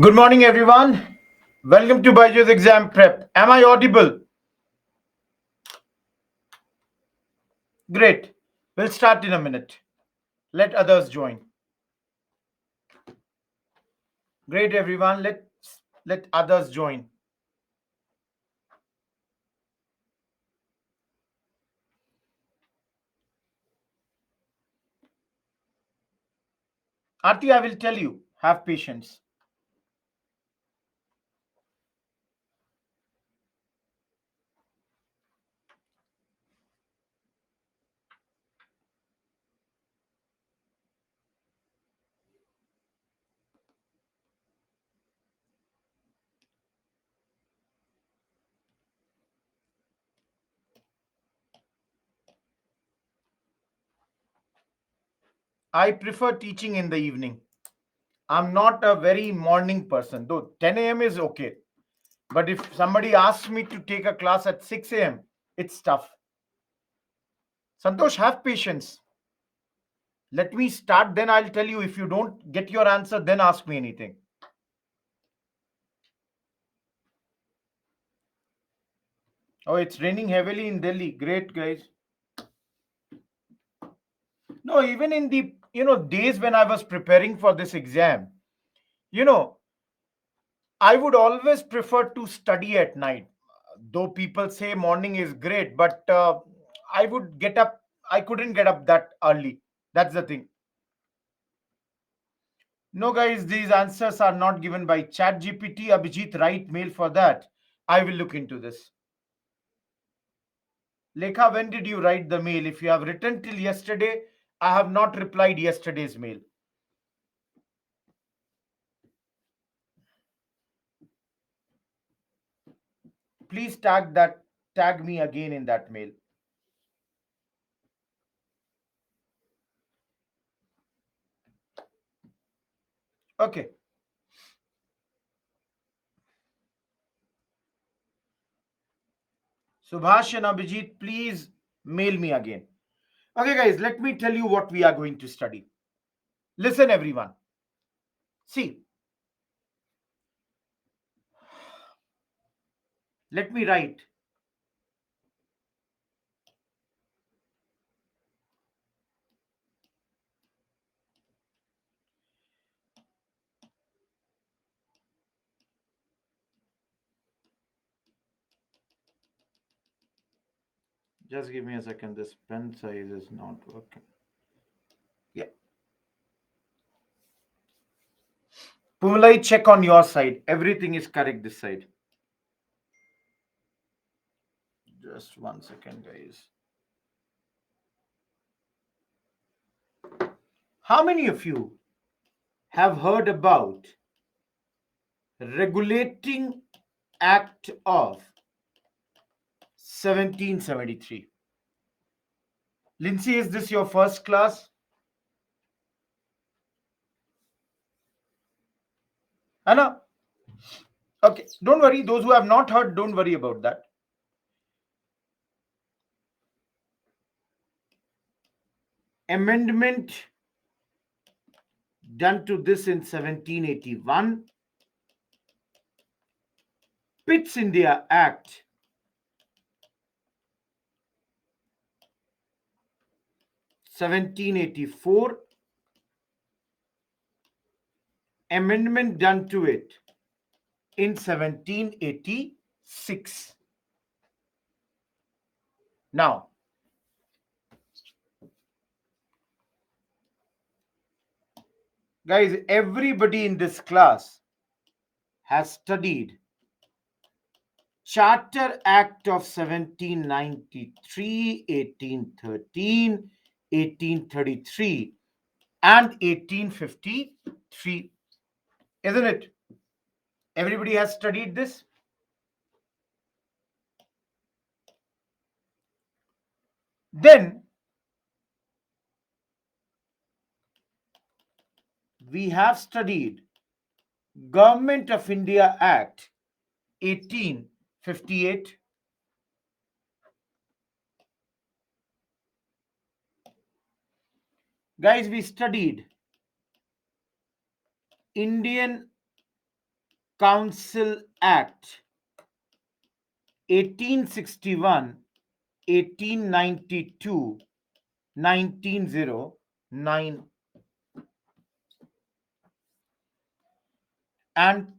Good morning, everyone. Welcome to Byju's Exam Prep. Am I audible? Great. We'll start in a minute. Let others join. Great, everyone. Let others join. Aarti, I will tell you. Have patience. I prefer teaching in the evening. I'm not a very morning person, though 10 a.m. is okay. But if somebody asks me to take a class at 6 a.m., it's tough. Santosh, have patience. Let me start, then I'll tell you. If you don't get your answer, then ask me anything. Oh, it's raining heavily in Delhi. Great, guys. No, even in the days when I was preparing for this exam, you know, I would always prefer to study at night. Though people say morning is great, but I would get up. I couldn't get up that early. That's the thing. No, guys, these answers are not given by ChatGPT. Abhijit, write mail for that. I will look into this. Lekha, when did you write the mail? If you have written till yesterday, I have not replied yesterday's mail. Please tag me again in that mail. Okay. Subhash and Abhijit, please mail me again. Okay, guys, let me tell you what we are going to study. Listen, everyone. See, let me write. Just give me a second. This pen size is not working. Yeah. Pumlai, check on your side. Everything is correct this side. Just 1 second, guys. How many of you have heard about Regulating Act of 1773? Lindsay, is this your first class? Anna? Okay, don't worry. Those who have not heard, don't worry about that. Amendment done to this in 1781 pits India Act 1784, amendment done to it in 1786. Now, guys, everybody in this class has studied Charter Act of 1793, 1813, 1833, and 1853. Isn't it? Everybody has studied this. Then we have studied Government of India Act 1858. Guys, we studied Indian Council Act 1861, 1892, 1909, and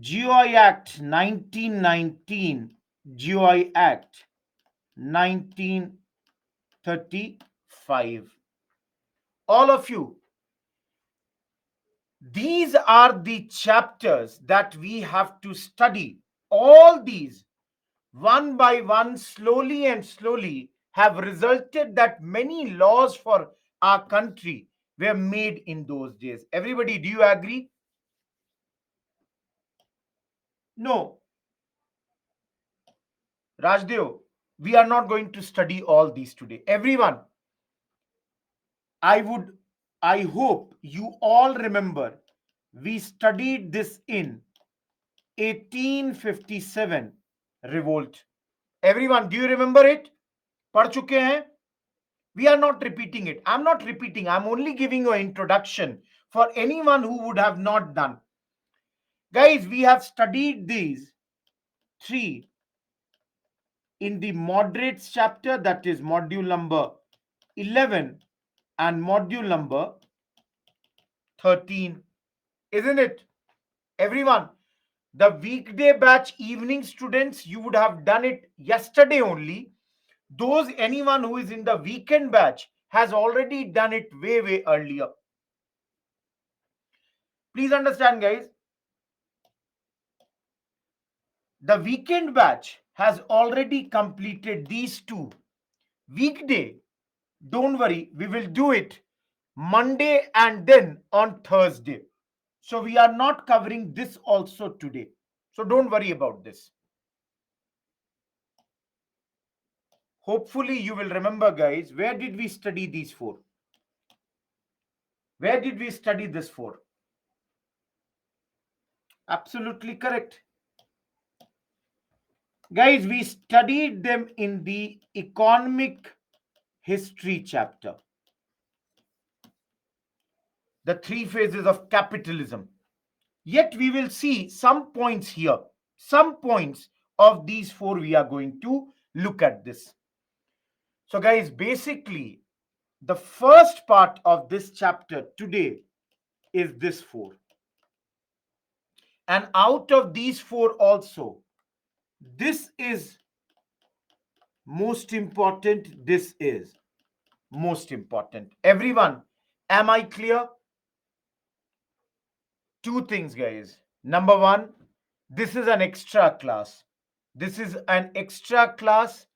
GOI Act 1919, GOI Act 1935. All of you, these are the chapters that we have to study. All these, one by one, slowly and slowly, have resulted that many laws for our country were made in those days. Everybody, do you agree? No, Rajdev, we are not going to study all these today. Everyone, I would, I hope you all remember we studied this in 1857 revolt. Everyone, do you remember it? पढ़ चुके हैं? We are not repeating it. I'm not repeating. I'm only giving you an introduction for anyone who would have not done. Guys, we have studied these three in the moderates chapter, that is module number 11 and module number 13. Isn't it? Everyone, the weekday batch evening students, you would have done it yesterday only. Those anyone who is in the weekend batch has already done it way earlier. Please understand, guys. The weekend batch has already completed these two. Weekday, don't worry, we will do it Monday and then on Thursday. So we are not covering this also today. So don't worry about this. Hopefully you will remember, guys, where did we study these for? Where did we study this for? Absolutely correct. Guys, we studied them in the economic history chapter. The three phases of capitalism. Yet we will see some points here. Some points of these four we are going to look at this. So guys, basically, the first part of this chapter today is this four. And out of these four also, this is most important. This is most important. Everyone, am I clear? Two things, guys. Number one, this is an extra class. This is an extra class,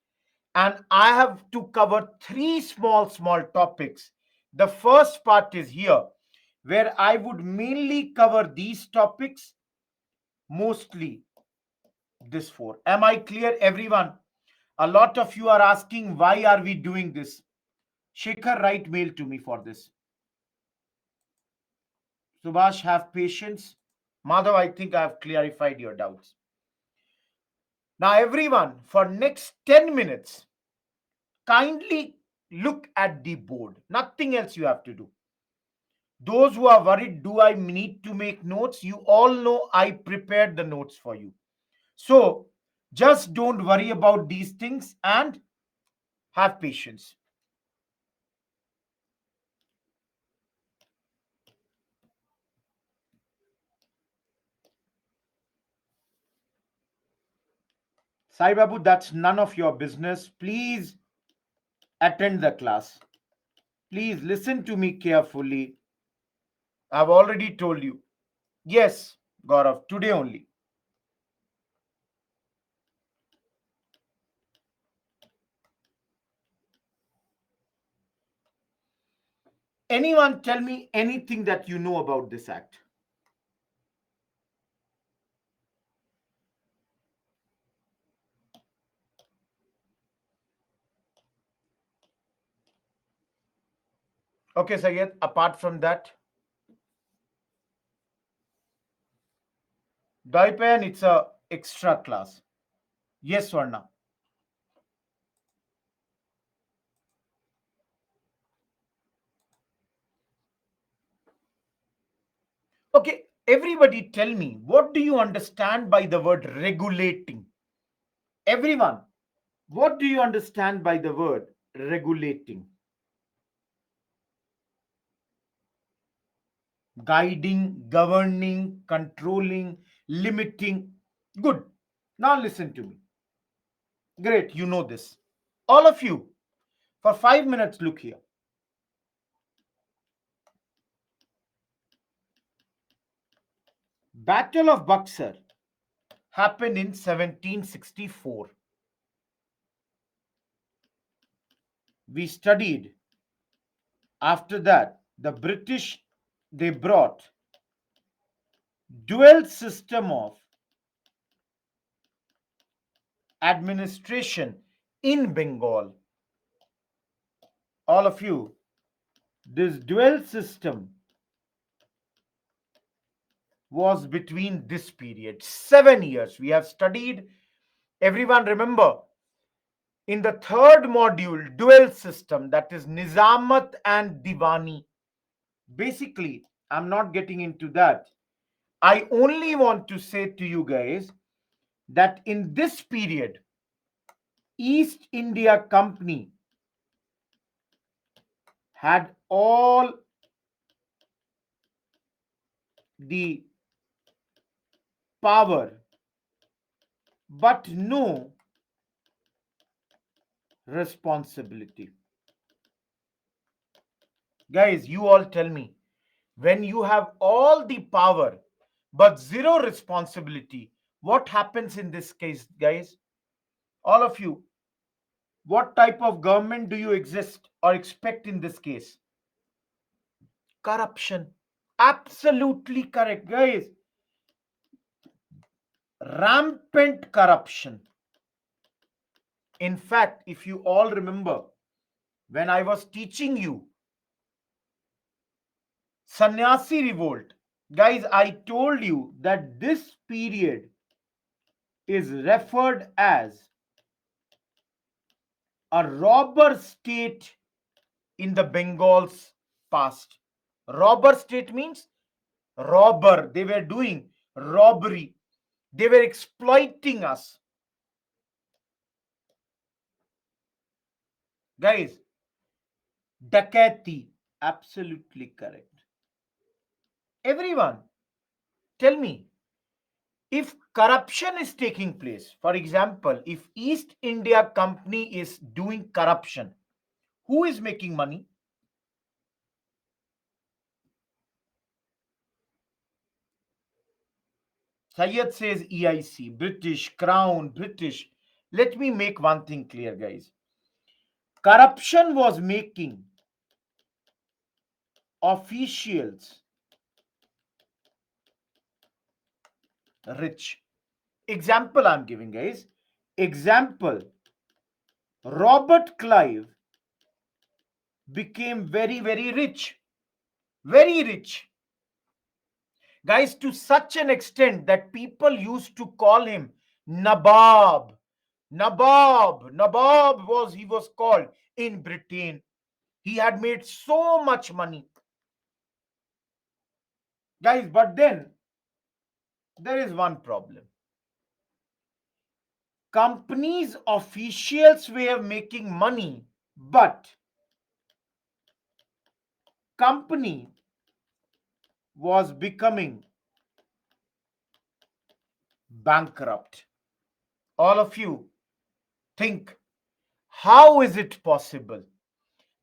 and I have to cover three small topics. The first part is here, where I would mainly cover these topics, mostly this four. Am I clear, everyone? A lot of you are asking, why are we doing this? Shekhar, write mail to me for this. Subhash, have patience. Madhav, I think I have clarified your doubts. Now, everyone, for next 10 minutes, kindly look at the board. Nothing else you have to do. Those who are worried, do I need to make notes? You all know I prepared the notes for you. So, just don't worry about these things and have patience. Sai Babu, that's none of your business. Please attend the class. Please listen to me carefully. I've already told you. Yes, Gaurav, today only. Anyone tell me anything that you know about this act? Okay, Sayed, apart from that, Daipan, it's a extra class. Yes, Swarna. Okay, Everybody tell me, what do you understand by the word regulating? Everyone, what do you understand by the word regulating? Guiding, governing, controlling, limiting. Good. Now listen to me. Great, you know this. All of you, for 5 minutes, look here. Battle of Buxar happened in 1764. We studied. After that, the British, they brought dual system of administration in Bengal. All of you, this dual system was between this period 7 years. We have studied. Everyone remember, in the third module, dual system, that is Nizamat and Diwani. Basically, I'm not getting into that. I only want to say to you guys that in this period, East India Company had all the power but no responsibility. Guys, you all tell me, when you have all the power but zero responsibility, what happens in this case, guys? All of you, what type of government do you exist or expect in this case? Corruption. Absolutely correct, guys. Rampant corruption. In fact, if you all remember, when I was teaching you Sannyasi revolt, guys, I told you that this period is referred as a robber state in the Bengal's past. Robber state means robber. They were doing robbery. They were exploiting us. Guys, Dakati. Absolutely correct. Everyone, tell me, if corruption is taking place, for example, if East India Company is doing corruption, who is making money? Syed says EIC, British, Crown, British. Let me make one thing clear, guys. Corruption was making officials rich. Example I'm giving, guys. Example, Robert Clive became very, very rich. Very rich. Guys, to such an extent that people used to call him Nabab. Nabab was, he was called in Britain. He had made so much money. Guys, but then there is one problem. Companies officials were making money, but company was becoming bankrupt. All of you think, how is it possible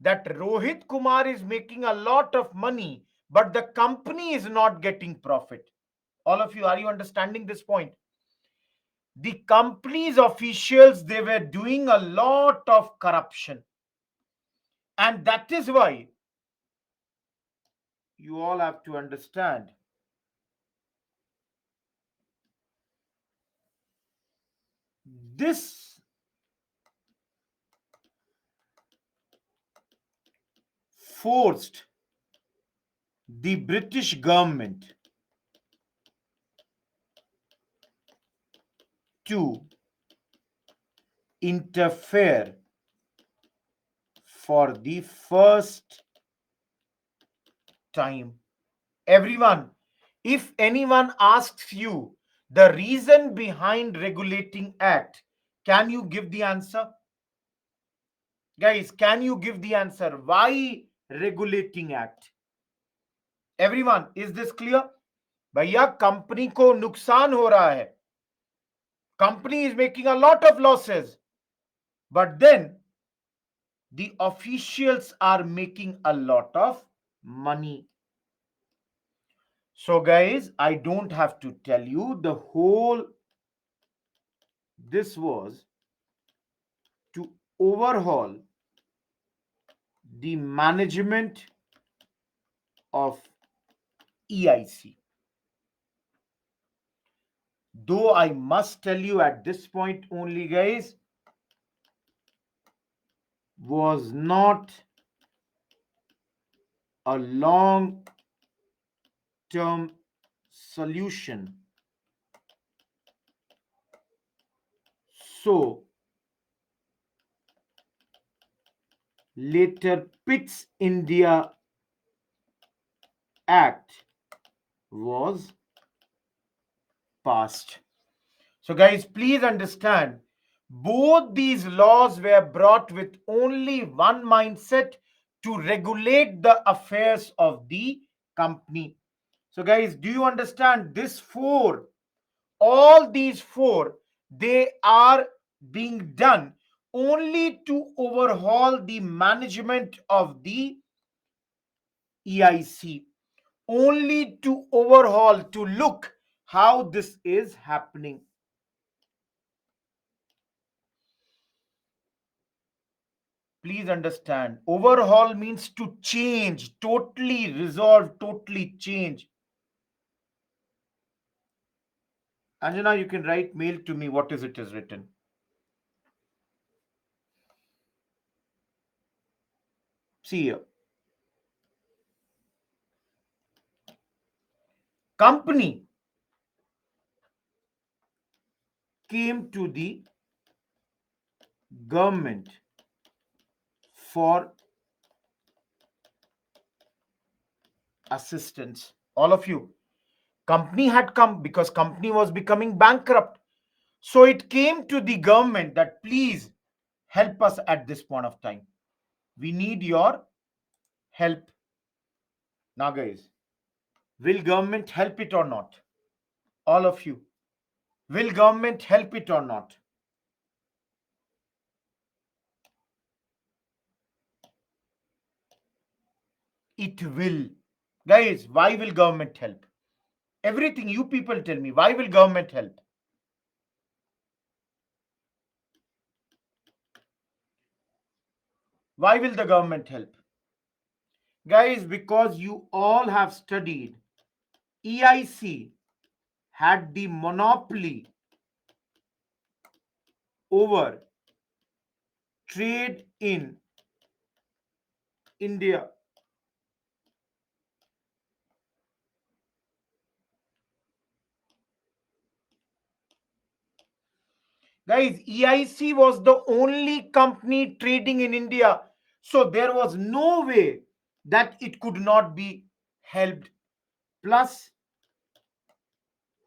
that Rohit Kumar is making a lot of money, but the company is not getting profit? All of you, are you understanding this point? The company's officials, they were doing a lot of corruption. And that is why you all have to understand, this forced the British government to interfere for the first time. Everyone, If anyone asks you the reason behind regulating act, can you give the answer? Guys, can you give the answer? Why regulating act? Everyone, is this clear? भैया company को नुकसान हो रहा है. Company is making a lot of losses. But then the officials are making a lot of money. So, guys, I don't have to tell you the whole. This was to overhaul the management of EIC. Though I must tell you at this point only, guys, was not a long term solution. So, later Pitt's India Act was passed. So, guys, please understand both these laws were brought with only one mindset to regulate the affairs of the company. So, guys, do you understand this four? All these four, they are being done only to overhaul the management of the EIC, only to overhaul, to look how this is happening. Please understand, overhaul means to change, totally resolve, totally change. Anjana, you can write mail to me. What is it is written? See here. Company came to the government for assistance. All of you. Company had come because company was becoming bankrupt. So it came to the government that please help us at this point of time. We need your help. Now, guys, will government help it or not? All of you. Will government help it or not? It will. Guys, why will government help? Everything you people tell me. Why will government help? Why will the government help? Guys, because you all have studied, EIC had the monopoly over trade in India. Guys, EIC was the only company trading in India. So there was no way that it could not be helped. Plus,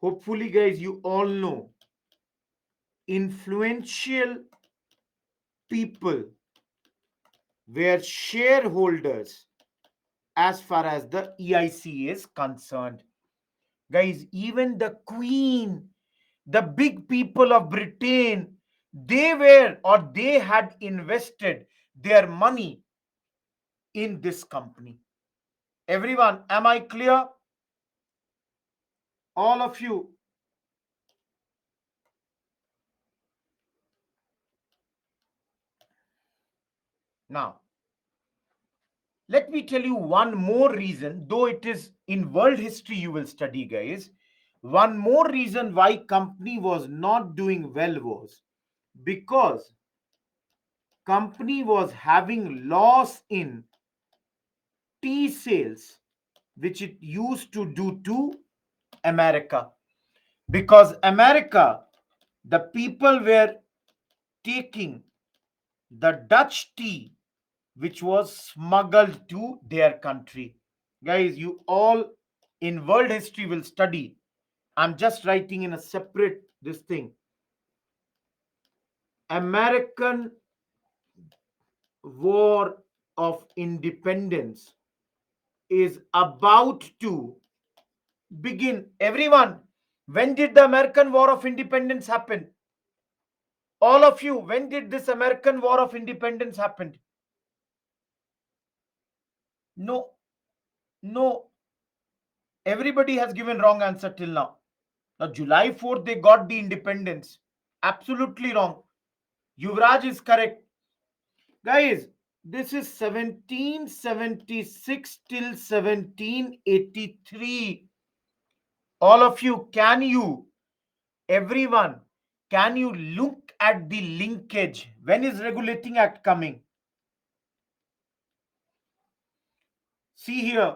hopefully, guys, you all know influential people were shareholders as far as the EIC is concerned. Guys, even the Queen, the big people of Britain, they were or they had invested their money in this company. Everyone, am I clear? All of you. Now, let me tell you one more reason, though it is in world history you will study, guys. One more reason why company was not doing well was because company was having loss in tea sales, which it used to do to America. Because America, the people were taking the Dutch tea, which was smuggled to their country. Guys, you all in world history will study. I'm just writing in a separate this thing. American War of Independence is about to begin. Everyone, when did the American War of Independence happen? All of you, when did this American War of Independence happen? No, no. Everybody has given wrong answer till now. Now, July 4th, they got the independence. Absolutely wrong. Yuvraj is correct. Guys, this is 1776 till 1783. All of you, everyone, can you look at the linkage? When is Regulating Act coming? See here.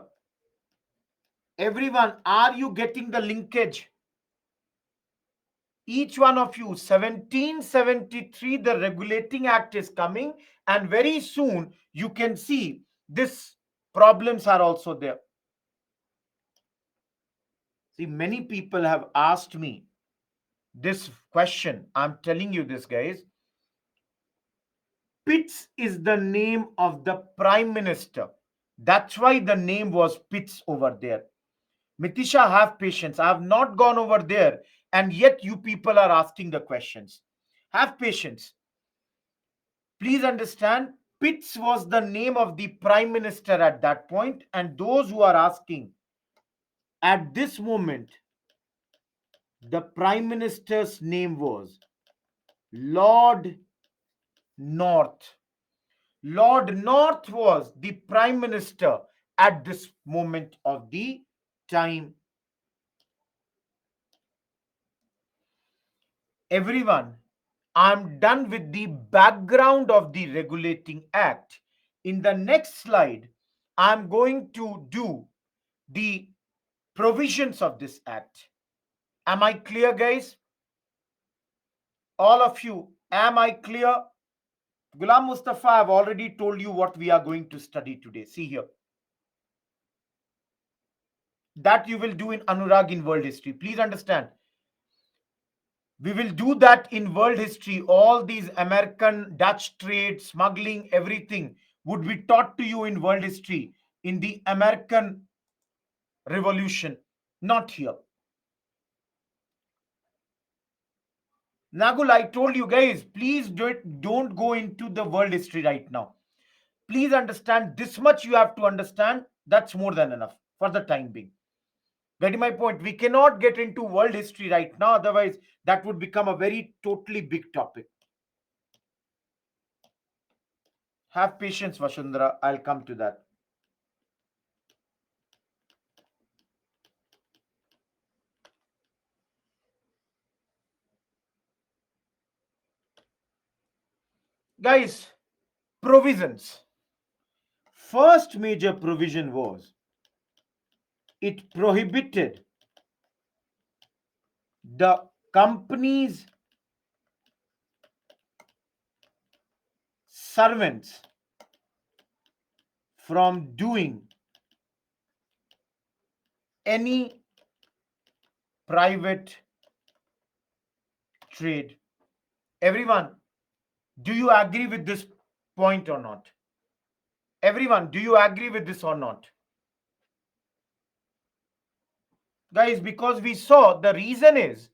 Everyone, are you getting the linkage? Each one of you, 1773, the Regulating Act is coming, and very soon you can see this problems are also there. See, many people have asked me this question. I'm telling you this, guys. Pitts is the name of the prime minister. That's why the name was Pitts over there. Mitisha, have patience. I have not gone over there, and yet you people are asking the questions. Have patience. Please understand, Pitts was the name of the prime minister at that point, and those who are asking, at this moment, the prime minister's name was Lord North. Lord North was the prime minister at this moment of the time. Everyone, I'm done with the background of the Regulating Act. In the next slide, I'm going to do the provisions of this act. Am I clear, guys? All of you, am I clear? Ghulam Mustafa, I've already told you what we are going to study today. See here. That you will do in Anurag in world history. Please understand. We will do that in world history. All these American, Dutch trade, smuggling, everything would be taught to you in world history in the American Revolution, not here. Nagul, I told you guys, please don't go into the world history right now. Please understand this much you have to understand. That's more than enough for the time being. Getting my point? We cannot get into world history right now. Otherwise, that would become a very totally big topic. Have patience, Vashundra. I'll come to that. Guys, provisions. First major provision was it prohibited the company's servants from doing any private trade. Everyone, do you agree with this point or not? Everyone, do you agree with this or not? Guys, because we saw the reason is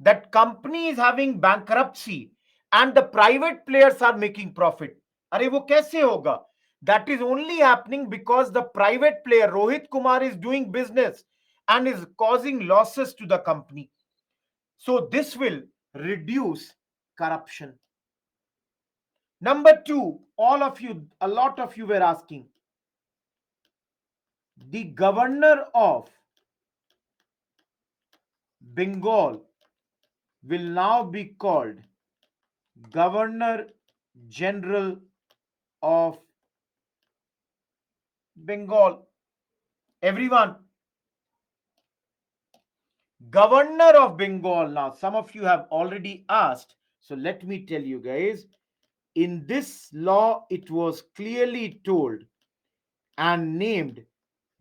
that company is having bankruptcy and the private players are making profit. अरे वो कैसे होगा? That is only happening because the private player Rohit Kumar is doing business and is causing losses to the company. So this will reduce corruption. Number two, all of you, a lot of you were asking, the governor of Bengal will now be called Governor General of Bengal. Everyone, Governor of Bengal. Now, some of you have already asked. So let me tell you guys, in this law, it was clearly told and named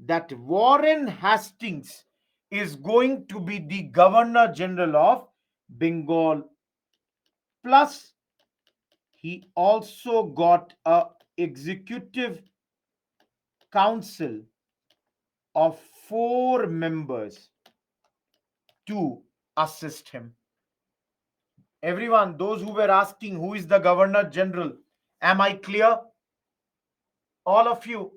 that Warren Hastings is going to be the Governor General of Bengal. Plus, he also got a executive council of 4 members to assist him. Everyone, those who were asking who is the Governor General, am I clear? All of you.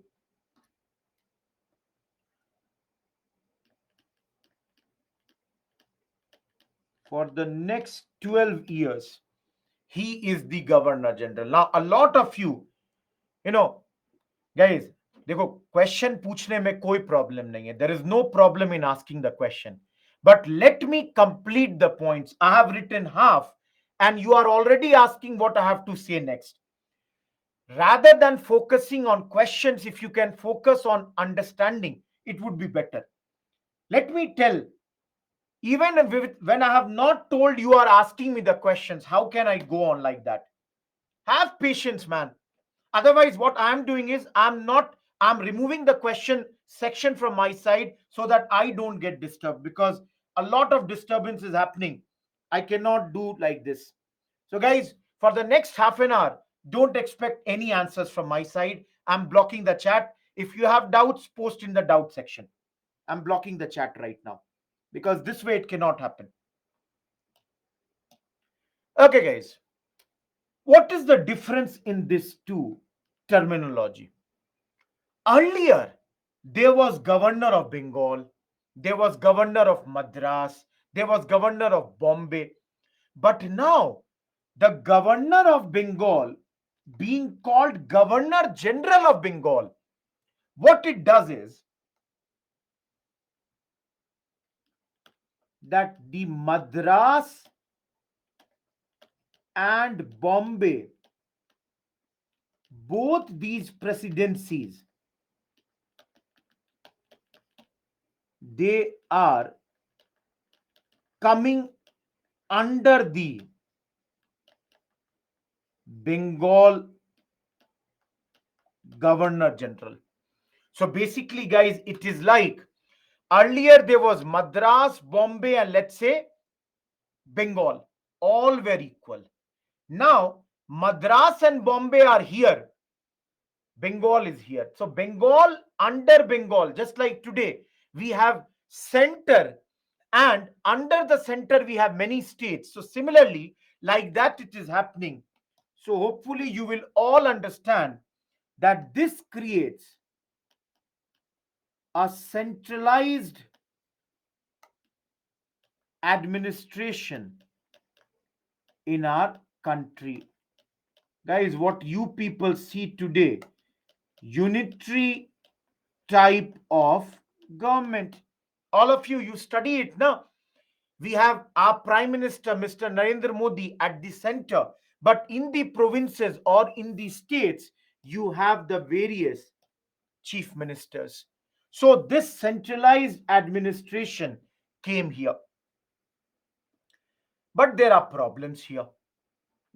For the next 12 years, he is the Governor General. Now, a lot of you know, guys, देखो question पूछने में कोई problem नहीं है. There is no problem in asking the question. But let me complete the points. I have written half, and you are already asking what I have to say next. Rather than focusing on questions, if you can focus on understanding, it would be better. Let me tell, even when I have not told, you are asking me the questions, how can I go on like that? Have patience, man. Otherwise, what I'm doing is I'm removing the question section from my side so that I don't get disturbed, because a lot of disturbance is happening. I cannot do like this. So, guys, for the next half an hour, don't expect any answers from my side. I'm blocking the chat. If you have doubts, post in the doubt section. I'm blocking the chat right now because this way it cannot happen. Okay, guys, what is the difference in this two terminology? Earlier, there was Governor of Bengal, there was Governor of Madras, there was Governor of Bombay. But now, the Governor of Bengal being called Governor General of Bengal, what it does is that the Madras and Bombay, both these presidencies, they are coming under the Bengal Governor General. So basically, guys, it is like earlier there was Madras, Bombay, and let's say Bengal. All were equal. Now, Madras and Bombay are here. Bengal is here. So Bengal under Bengal, just like today, we have center, and under the center we have many states. So similarly, like that it is happening. So hopefully you will all understand that this creates a centralized administration in our country. Guys, what you people see today, unitary type of government. All of you study it now. We have our Prime Minister, Mr. Narendra Modi, at the center. But in the provinces or in the states, you have the various chief ministers. So this centralized administration came here. But there are problems here.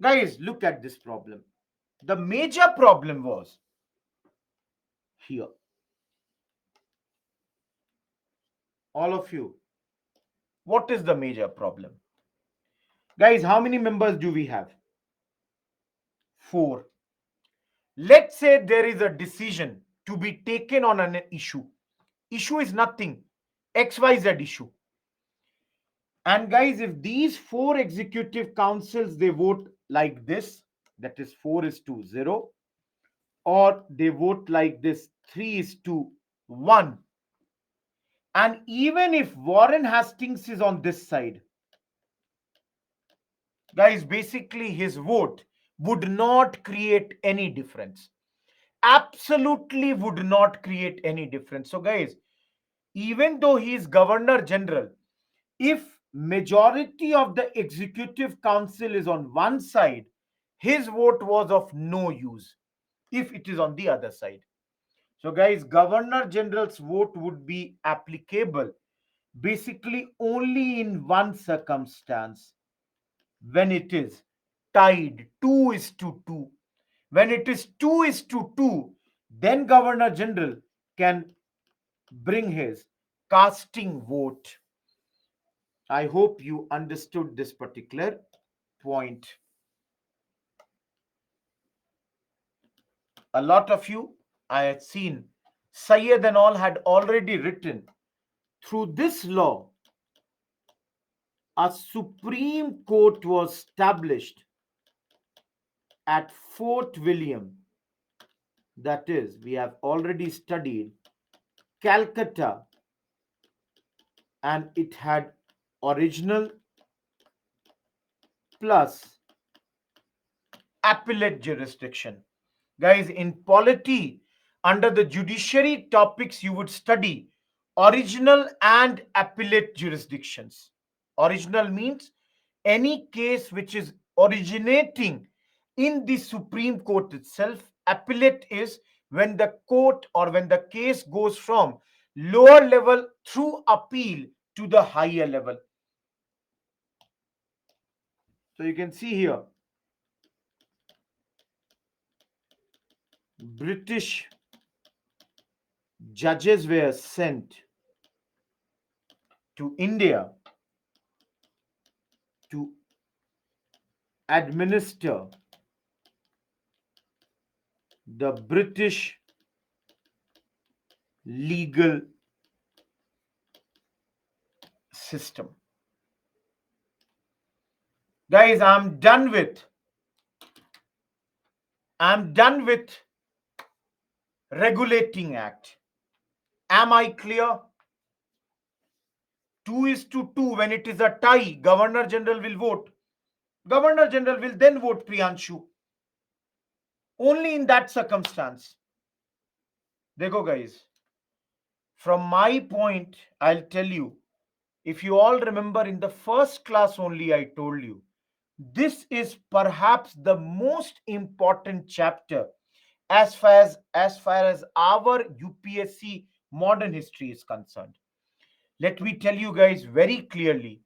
Guys, look at this problem. The major problem was here. All of you, what is the major problem? Guys, how many members do we have? 4. Let's say there is a decision to be taken on an issue. Issue is nothing, XYZ issue. And guys, if these 4 executive councils, they vote like this, that is 4 is to 0, or they vote like this, 3 is to 1. And even if Warren Hastings is on this side, guys, basically his vote would not create any difference. Absolutely would not create any difference. So, guys, even though he is Governor General, if majority of the Executive Council is on one side, his vote was of no use if it is on the other side. So, guys, Governor General's vote would be applicable basically only in one circumstance, when it is tied 2 is to 2. When it is 2 is to 2, then Governor General can bring his casting vote. I hope you understood this particular point. A lot of you, I had seen, Sayyid and all had already written, through this law, a Supreme Court was established at Fort William. That is, we have already studied Calcutta, and it had original plus appellate jurisdiction. Guys, in polity, under the judiciary topics, you would study original and appellate jurisdictions. Original means any case which is originating in the Supreme Court itself. Appellate is when the court or when the case goes from lower level through appeal to the higher level. So you can see here, British judges were sent to India to administer the British legal system. Guys, I'm done with regulating act. Am I clear? 2:2. When it is a tie, Governor General will vote. Governor General will then vote Priyanshu. Only in that circumstance. Dekho guys, from my point, I'll tell you, if you all remember in the first class only, I told you, this is perhaps the most important chapter as far as our UPSC modern history is concerned. Let me tell you guys very clearly.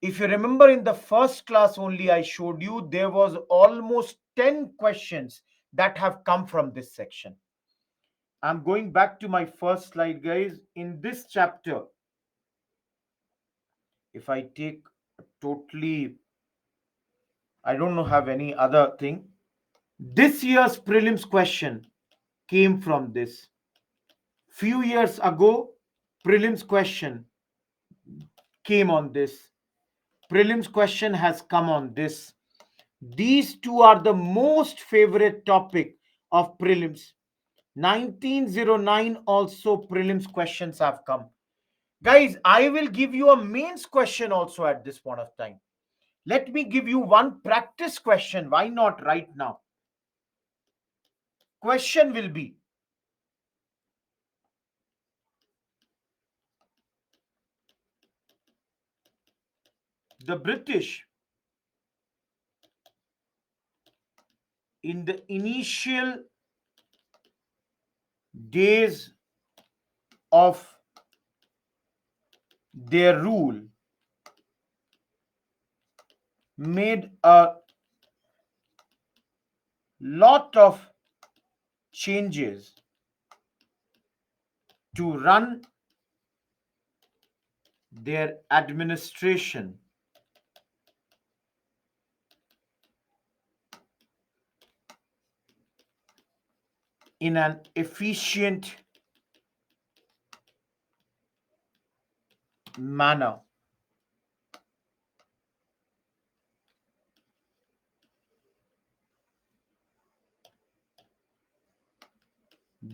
If you remember in the first class only, I showed you there was almost 10 questions that have come from this section. I'm going back to my first slide, guys. In this chapter, if I take totally, I don't know, have any other thing. This year's prelims question came from this. Few years ago, prelims question came on this. Prelims question has come on this. These two are the most favorite topic of prelims. 1909 also prelims questions have come. Guys, I will give you a mains question also at this point of time. Let me give you one practice question. Why not right now? Question will be, the British in the initial days of their rule made a lot of changes to run their administration in an efficient manner.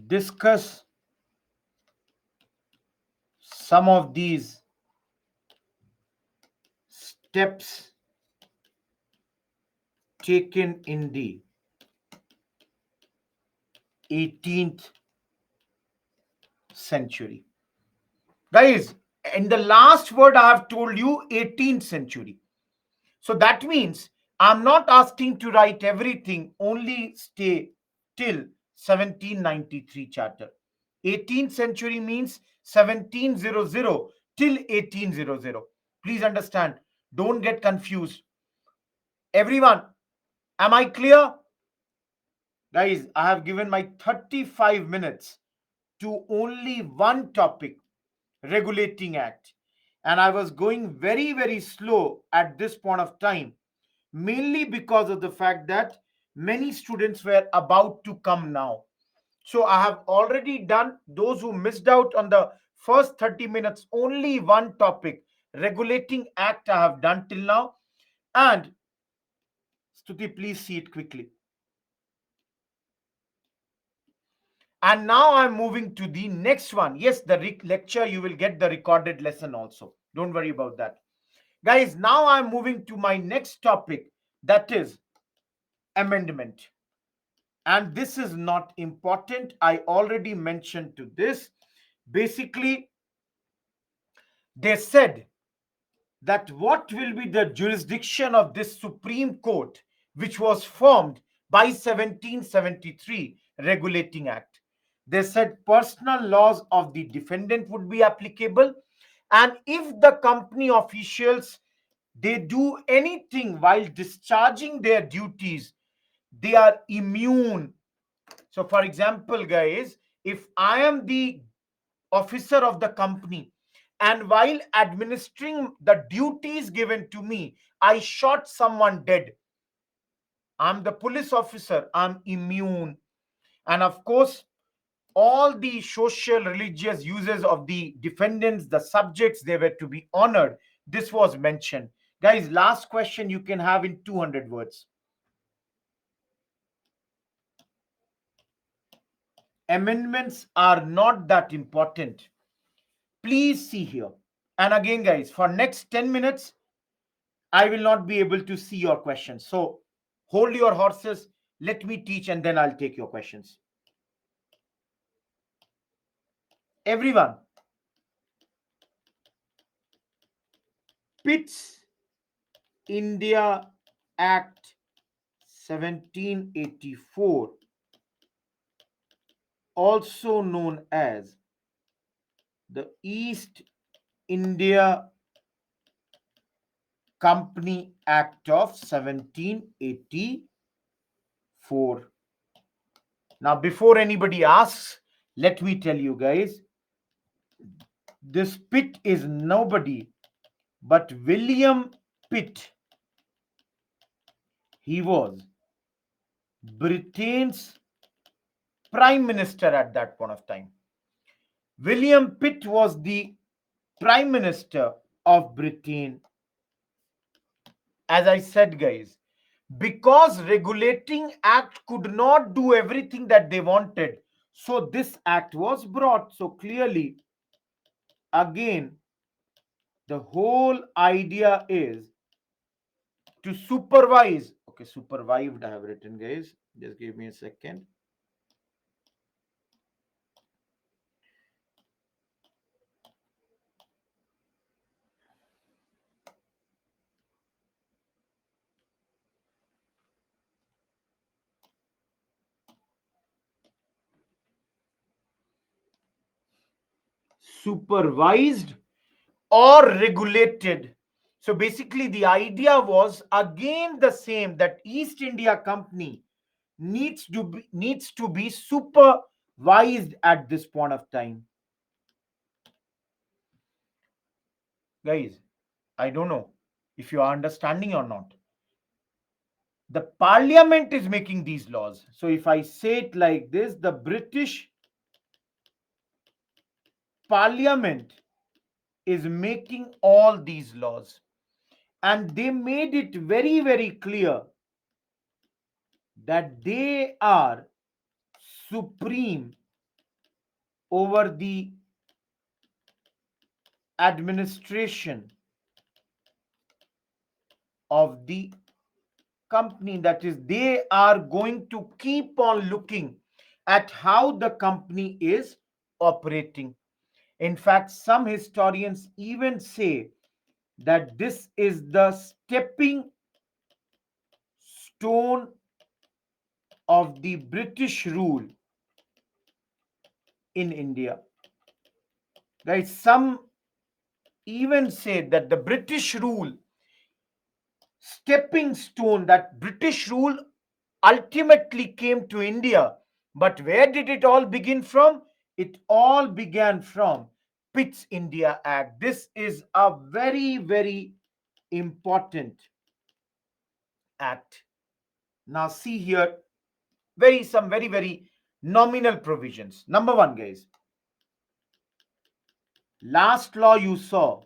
Discuss some of these steps taken in the 18th century. Guys, in the last word, I have told you 18th century. So that means I'm not asking to write everything, only stay till 1793 charter. 18th century means 1700 till 1800. Please understand. Don't get confused. Everyone, am I clear? Guys, I have given my 35 minutes to only one topic, regulating act. And I was going very, very slow at this point of time, mainly because of the fact that many students were about to come now. So I have already done, those who missed out on the first 30 minutes, only one topic, regulating act, I have done till now. And Stuti, please see it quickly. And now I'm moving to the next one. Yes, the lecture, you will get the recorded lesson also. Don't worry about that. Guys, now I'm moving to my next topic, that is amendment. And this is not important. I already mentioned to this. Basically, they said that what will be the jurisdiction of this Supreme Court, which was formed by 1773 Regulating Act. They said personal laws of the defendant would be applicable, and if the company officials, they do anything while discharging their duties, they are immune. So for example, guys, if I am the officer of the company, and while administering the duties given to me, I shot someone dead, I'm the police officer, I'm immune. And of course, all the social religious uses of the defendants, the subjects, they were to be honored. This was mentioned. Guys, last question you can have in 200 words. Amendments are not that important. Please see here. And again, guys, for next 10 minutes, I will not be able to see your questions. So hold your horses. Let me teach and then I'll take your questions. Everyone, Pitt's India Act 1784, also known as the East India Company Act of 1784. Now, before anybody asks, let me tell you guys, this Pitt is nobody but William Pitt. He was Britain's prime minister at that point of time. William Pitt was the prime minister of Britain. As I said, guys, because regulating act could not do everything that they wanted, so this act was brought. So clearly, again, the whole idea is to supervise. Okay, supervised I have written, guys. Just give me a second. Supervised or regulated. So basically, the idea was again the same, that East India Company needs to be supervised at this point of time. Guys, I don't know if you are understanding or not. The parliament is making these laws. So if I say it like this, the British parliament is making all these laws, and they made it very, very clear that they are supreme over the administration of the company. That is, they are going to keep on looking at how the company is operating. In fact, some historians even say that this is the stepping stone of the British rule in India. Right? Some even say that the British rule, stepping stone, that British rule ultimately came to India. But where did it all begin from? It all began from Pitt's India Act. This is a very, very important act. Now, see here, some very, very nominal provisions. Number one, guys, last law you saw,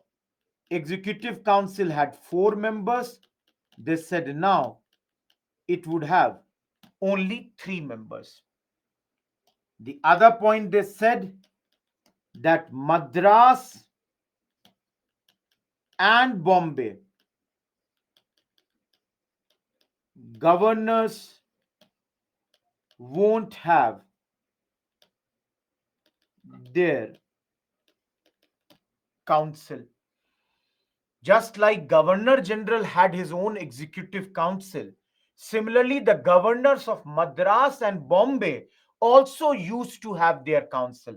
Executive Council had 4 members. They said now it would have only 3 members. The other point they said that Madras and Bombay governors won't have their council. Just like Governor General had his own executive council, similarly, the governors of Madras and Bombay also used to have their council.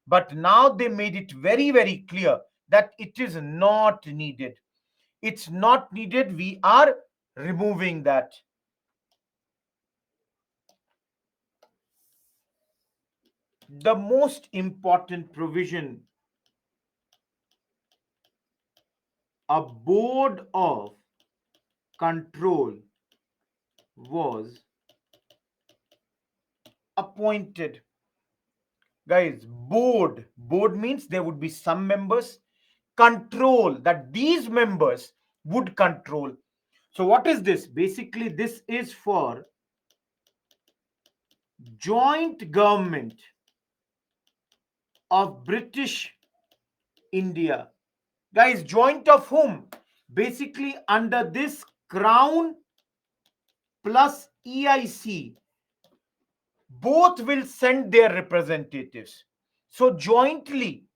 But now they made it very, very clear that it is not needed. It's not needed. We are removing that. The most important provision, a board of control was appointed. Guys, board means there would be some members, control, that these members would control. So what is this? Basically, this is for joint government of British India. Guys, joint of whom? Basically, under this, Crown plus EIC, both will send their representatives. So jointly,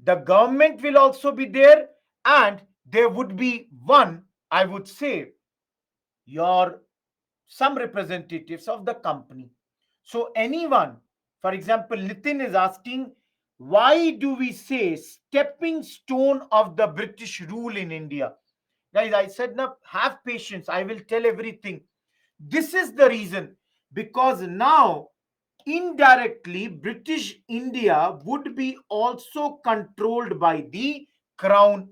the government will also be there, and there would be one, I would say, your some representatives of the company. So anyone, for example, Nitin is asking, why do we say stepping stone of the British rule in India? Guys, I said, now have patience, I will tell everything. This is the reason, because now indirectly British India would be also controlled by the crown.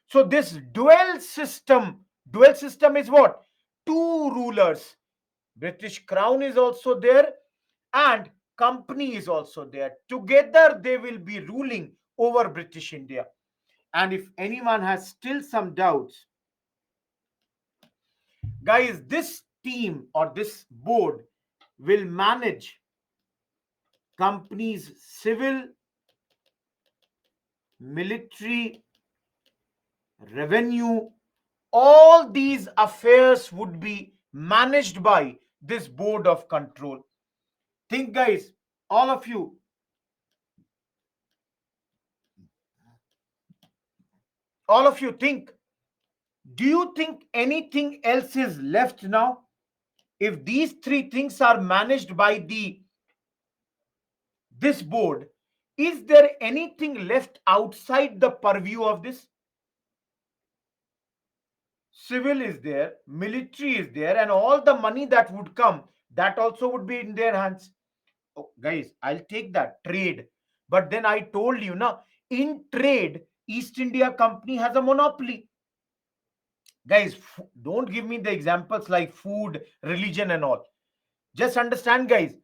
So this dual system is what? Two rulers. British crown is also there and company is also there. Together they will be ruling over British India. And if anyone has still some doubts, guys, this team or this board will manage companies' civil, military, revenue. All these affairs would be managed by this board of control. Think, guys, all of you, think, do you think anything else is left now? If these three things are managed by this board, is there anything left outside the purview of this? Civil is there, military is there, and all the money that would come, that also would be in their hands. Oh, guys, I'll take that trade. But then I told you, now in trade, East India Company has a monopoly. Guys, don't give me the examples like food, religion, and all. Just understand, guys,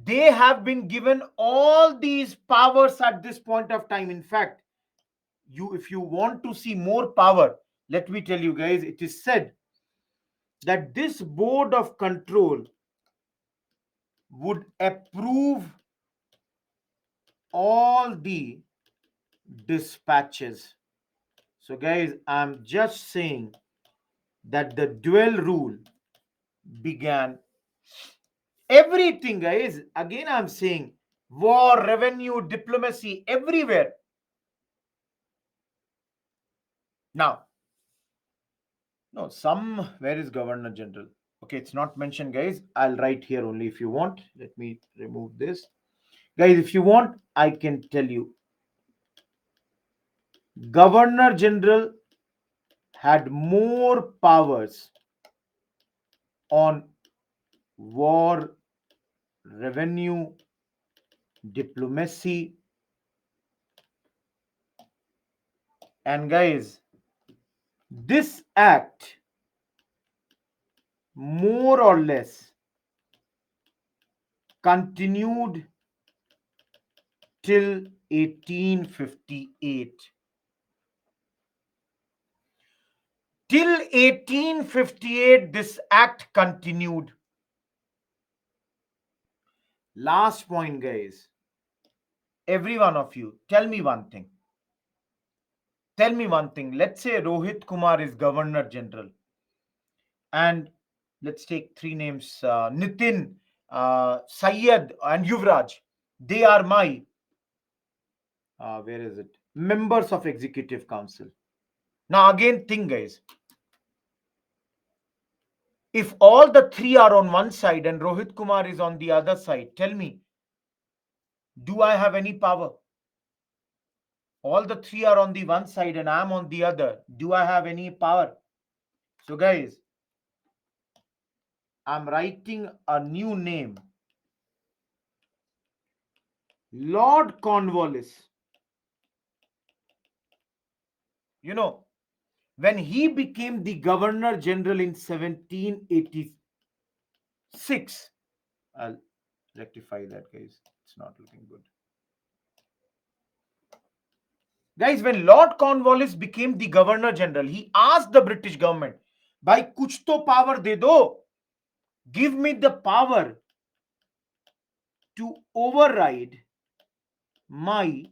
they have been given all these powers at this point of time. In fact, if you want to see more power, let me tell you, guys, it is said that this board of control would approve all the dispatches. So, guys, I'm just saying that the dual rule began everything, guys. Again, I'm saying war, revenue, diplomacy, everywhere. Now, no, where is Governor General? Okay, it's not mentioned, guys. I'll write here only if you want. Let me remove this. Guys, if you want, I can tell you. Governor General had more powers on war, revenue, diplomacy, and guys, this act more or less continued till 1858. Till 1858, this act continued. Last point, guys. Every one of you, tell me one thing. Tell me one thing. Let's say Rohit Kumar is Governor General, and let's take three names: Nitin, Syed, and Yuvraj. They are my where is it? Members of Executive Council. Now again, think, guys. If all the three are on one side and Rohit Kumar is on the other side, tell me, do I have any power? All the three are on the one side and I'm on the other. Do I have any power? So, guys, I'm writing a new name. Lord Cornwallis. You know, when he became the Governor General in 1786, I'll rectify that, guys. It's not looking good. Guys, when Lord Cornwallis became the Governor General, he asked the British government, "Bhai, kuch to power de do. Give me the power to override my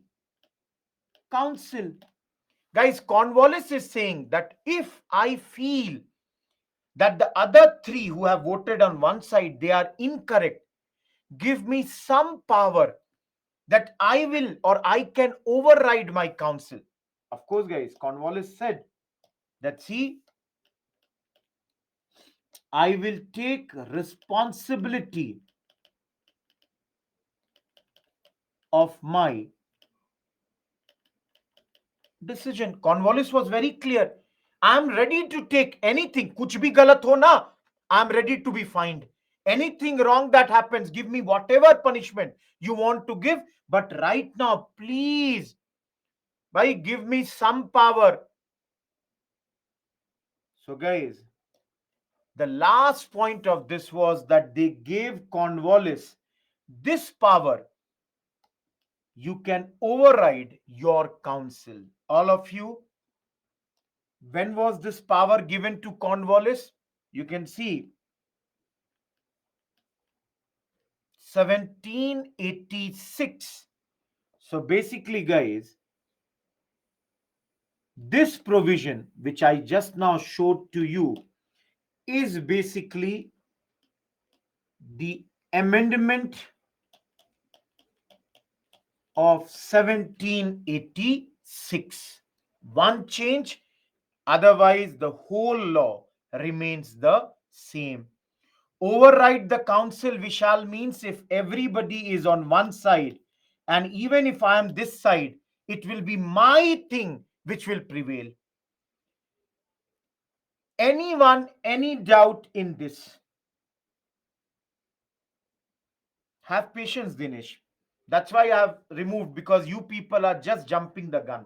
council." Guys, Cornwallis is saying that if I feel that the other three who have voted on one side, they are incorrect, give me some power that I will or I can override my council. Of course, guys, Cornwallis said that, see, I will take responsibility of my decision. Cornwallis was very clear. I'm ready to take anything. Kuch bhi galat ho na, I'm ready to be fined. Anything wrong that happens, give me whatever punishment you want to give. But right now, please, bhai, give me some power. So, guys, the last point of this was that they gave Cornwallis this power. You can override your council. All of you, when was this power given to Cornwallis? You can see 1786. So basically, guys, this provision which I just now showed to you is basically the amendment of 1786. One change, otherwise the whole law remains the same. Override the council, Vishal, means if everybody is on one side, and even if I am this side, it will be my thing which will prevail. Anyone, any doubt in this? Have patience, Dinesh. That's why I have removed, because you people are just jumping the gun.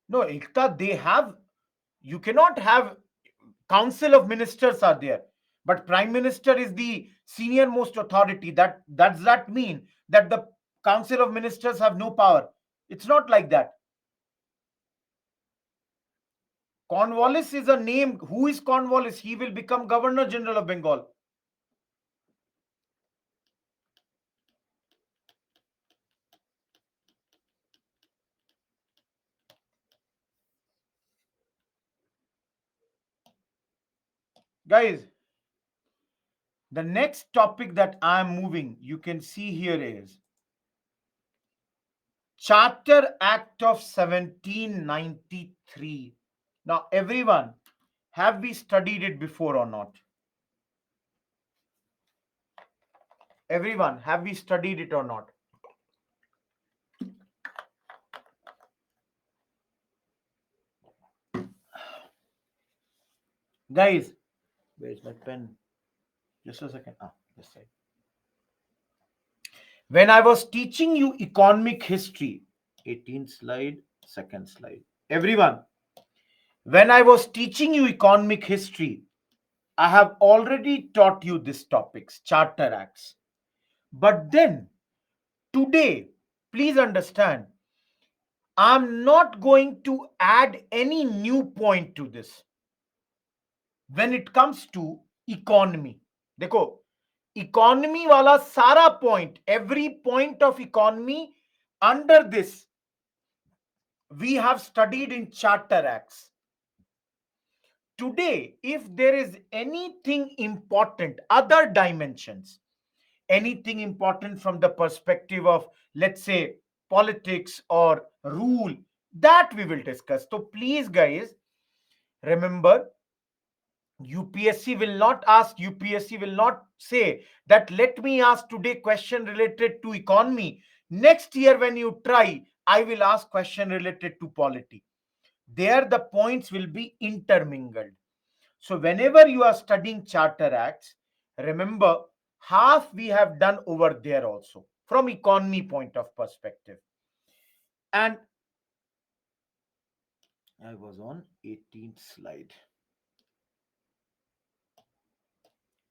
No, Ekta, they have, you cannot have, council of ministers are there, but prime minister is the senior most authority. That does that mean that the council of ministers have no power? It's not like that. Cornwallis is a name. Who is Cornwallis? He will become Governor General of Bengal. Guys, the next topic that I am moving, you can see here, is Charter Act of 1793. Now, everyone, Have we studied it before or not? Everyone, have we studied it or not? Guys, where's my pen? Just a second. Ah, this side. When I was teaching you economic history, 18th slide, second slide. Everyone, when I was teaching you economic history, I have already taught you these topics, Charter Acts. But then, today, please understand, I'm not going to add any new point to this when it comes to economy. देखो, economy वाला सारा point, every point of economy under this, we have studied in Charter Acts. Today, if there is anything important, other dimensions, anything important from the perspective of, let's say, politics or rule, that we will discuss. So please, guys, remember, UPSC will not ask, UPSC will not say that let me ask today question related to economy. Next year when you try, I will ask question related to polity. There the points will be intermingled. So whenever you are studying Charter Acts, remember half we have done over there also from economy point of perspective. And I was on 18th slide.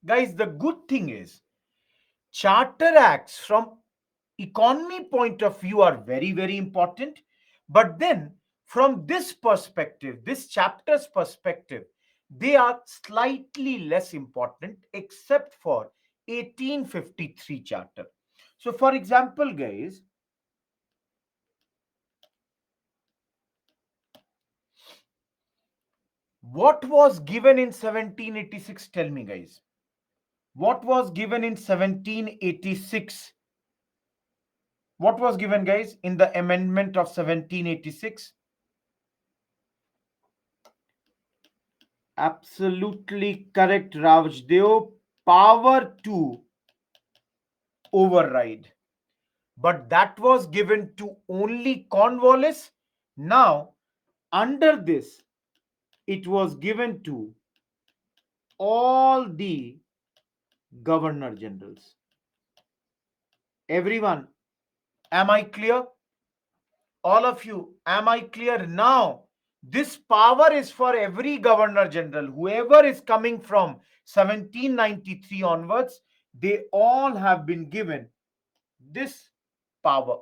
Guys, the good thing is Charter Acts from economy point of view are very, very important. But then from this perspective, this chapter's perspective, they are slightly less important except for 1853 charter. So for example, guys, what was given in 1786? Tell me, guys. What was given in 1786? What was given, guys, in the amendment of 1786? Absolutely correct, Rajdev. Power to override. But that was given to only Cornwallis. Now, under this, it was given to all the governor generals. Everyone, am I clear? All of you, am I clear now? This power is for every governor general. Whoever is coming from 1793 onwards, they all have been given this power.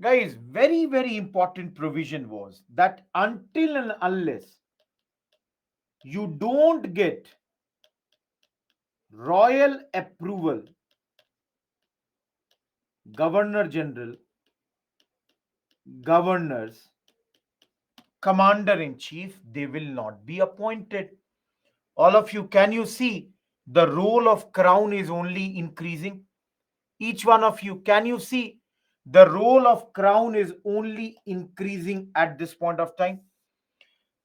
Guys, very, very important provision was that until and unless you don't get royal approval, governor general, governors, commander in chief, they will not be appointed. All of you, can you see the role of crown is only increasing? Each one of you, can you see the role of crown is only increasing at this point of time?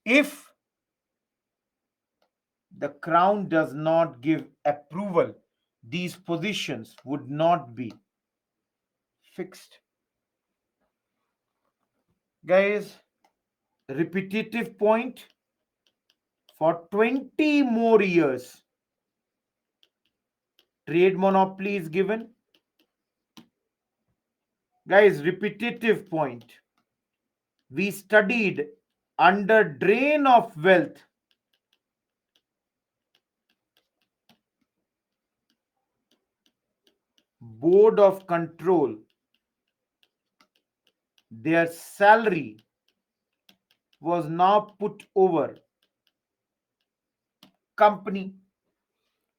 If the crown does not give approval, these positions would not be fixed. Guys, repetitive point, for 20 more years, trade monopoly is given. Guys, repetitive point. We studied under drain of wealth, board of control, their salary was now put over company.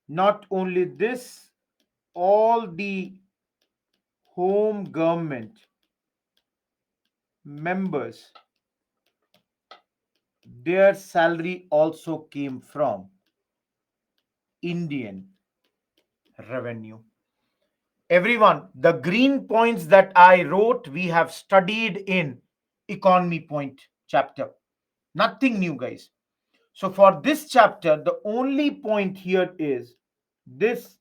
Not only this, all the home government members, their salary also came from Indian revenue. Everyone, the green points that I wrote, we have studied in economy point chapter. Nothing new, guys. So for this chapter, the only point here is this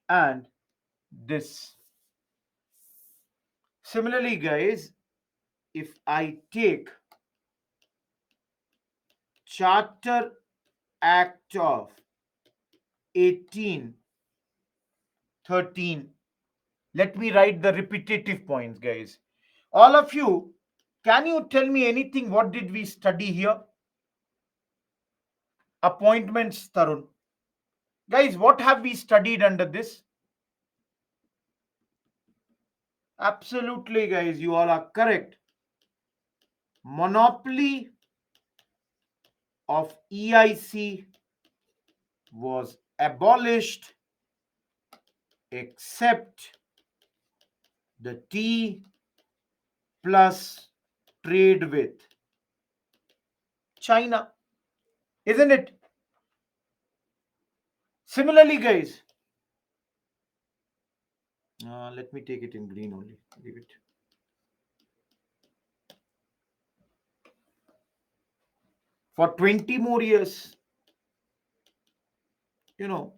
and this. Similarly, guys, if I take Charter Act of 1813, let me write the repetitive points, guys. All of you, can you tell me anything? What did we study here? Appointments, Tarun. Guys, what have we studied under this? Absolutely, guys, you all are correct. Monopoly of EIC was abolished except the T plus trade with China. Isn't it? Similarly, guys, let me take it in green only. Leave it. For 20 more years, you know,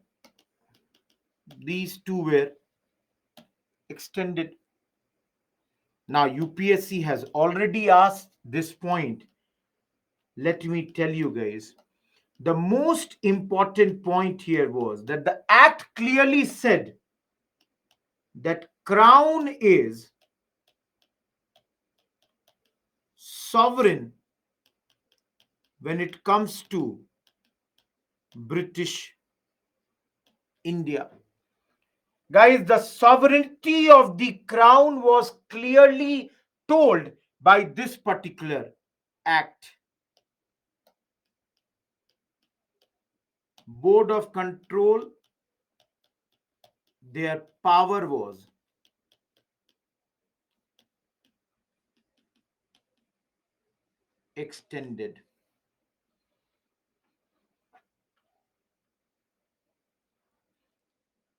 these two were extended. Now, UPSC has already asked this point. Let me tell you, guys, the most important point here was that the act clearly said that crown is sovereign when it comes to British India. Guys, the sovereignty of the crown was clearly told by this particular act. Board of Control, their power was extended.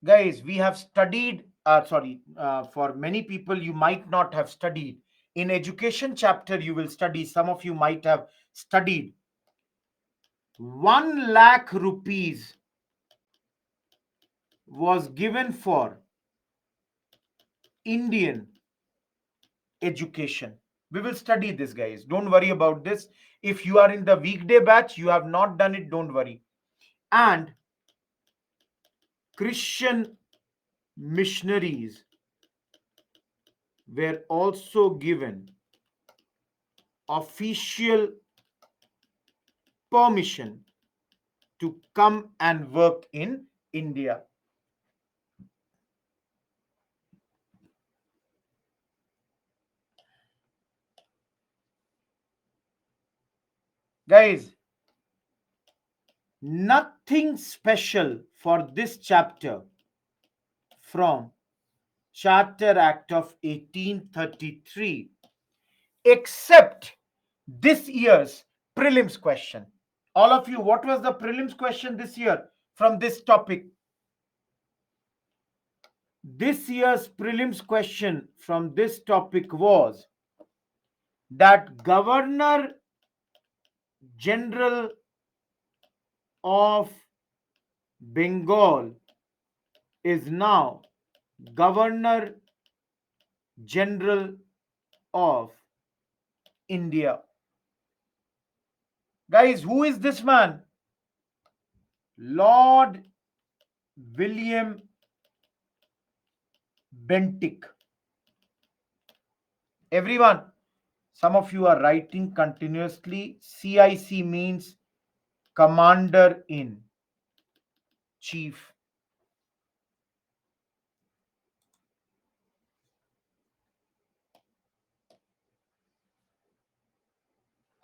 Guys, we have studied, for many people, you might not have studied. In education chapter, you will study, some of you might have studied 1 lakh rupees was given for Indian education. We will study this, guys. Don't worry about this. If you are in the weekday batch, you have not done it, don't worry. And Christian missionaries were also given official permission to come and work in India. Guys, nothing special for this chapter from Charter Act of 1833 except this year's prelims question. All of you, what was the prelims question this year from this topic? This year's prelims question from this topic was that Governor General of Bengal is now Governor General of India. Guys, who is this man? Lord William Bentinck. Everyone, some of you are writing continuously. CIC means Commander in Chief.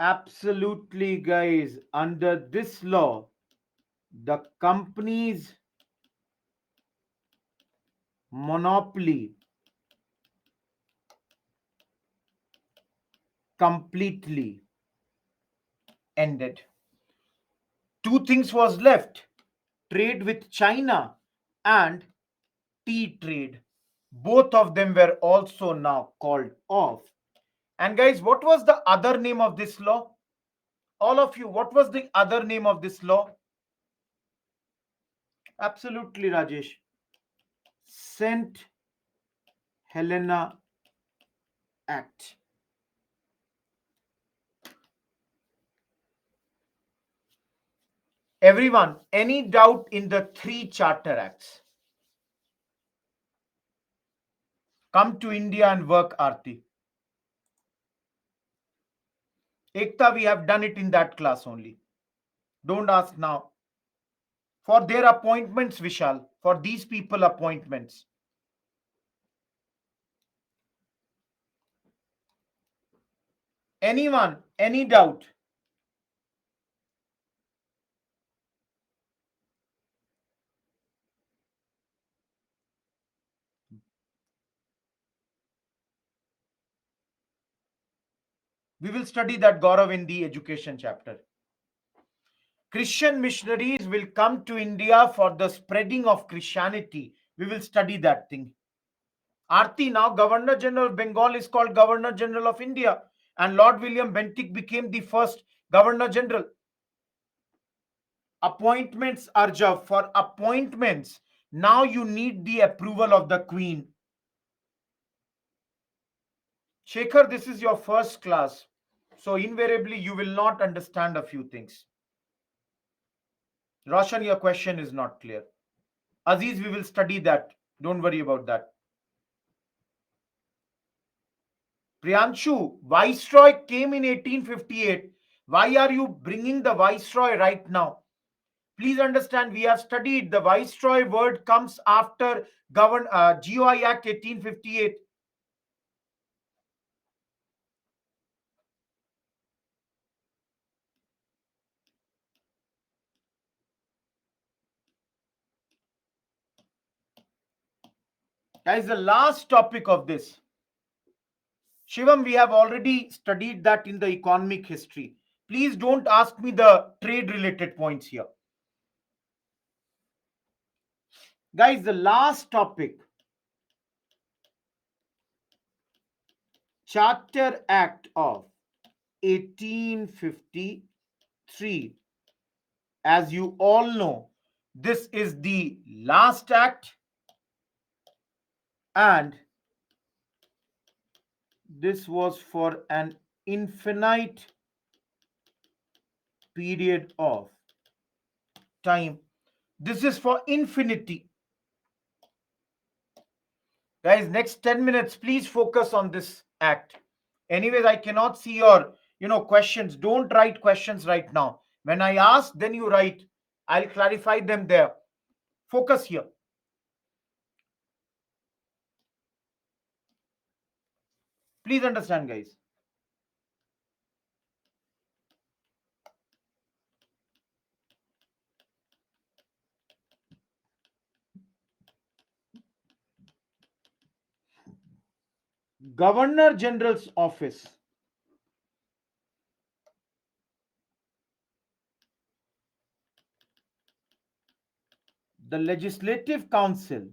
Absolutely, guys. Under this law, the company's monopoly completely ended. Two things was left: trade with China and tea trade. Both of them were also now called off. And guys, what was the other name of this law? All of you, what was the other name of this law? Absolutely, Rajesh. St. Helena Act. Everyone, any doubt in the three charter acts? Come to India and work, Aarti. Ekta, we have done it in that class only. Don't ask now. For their appointments, Vishal, for these people appointments. Anyone, any doubt? We will study that, Gaurav, in the education chapter. Christian missionaries will come to India for the spreading of Christianity. We will study that thing. Aarti, now Governor General of Bengal is called Governor General of India, and Lord William Bentinck became the first Governor General. Appointments, Arjav, for appointments, now you need the approval of the Queen. Shekhar, this is your first class, so invariably you will not understand a few things. Roshan, your question is not clear. Aziz, we will study that. Don't worry about that. Priyanshu, Viceroy came in 1858. Why are you bringing the Viceroy right now? Please understand, we have studied the Viceroy word comes after GOI Act 1858. That is the last topic of this. Shivam, we have already studied that in the economic history. Please don't ask me the trade related points here. Guys, the last topic, Charter Act of 1853. As you all know, this is the last act, and this was for an infinite period of time. This is for infinity. Guys, next 10 minutes, please focus on this act. Anyways, I cannot see your, questions. Don't write questions right now. When I ask, then you write. I'll clarify them there. Focus here. Please understand, guys. Governor General's office, the Legislative Council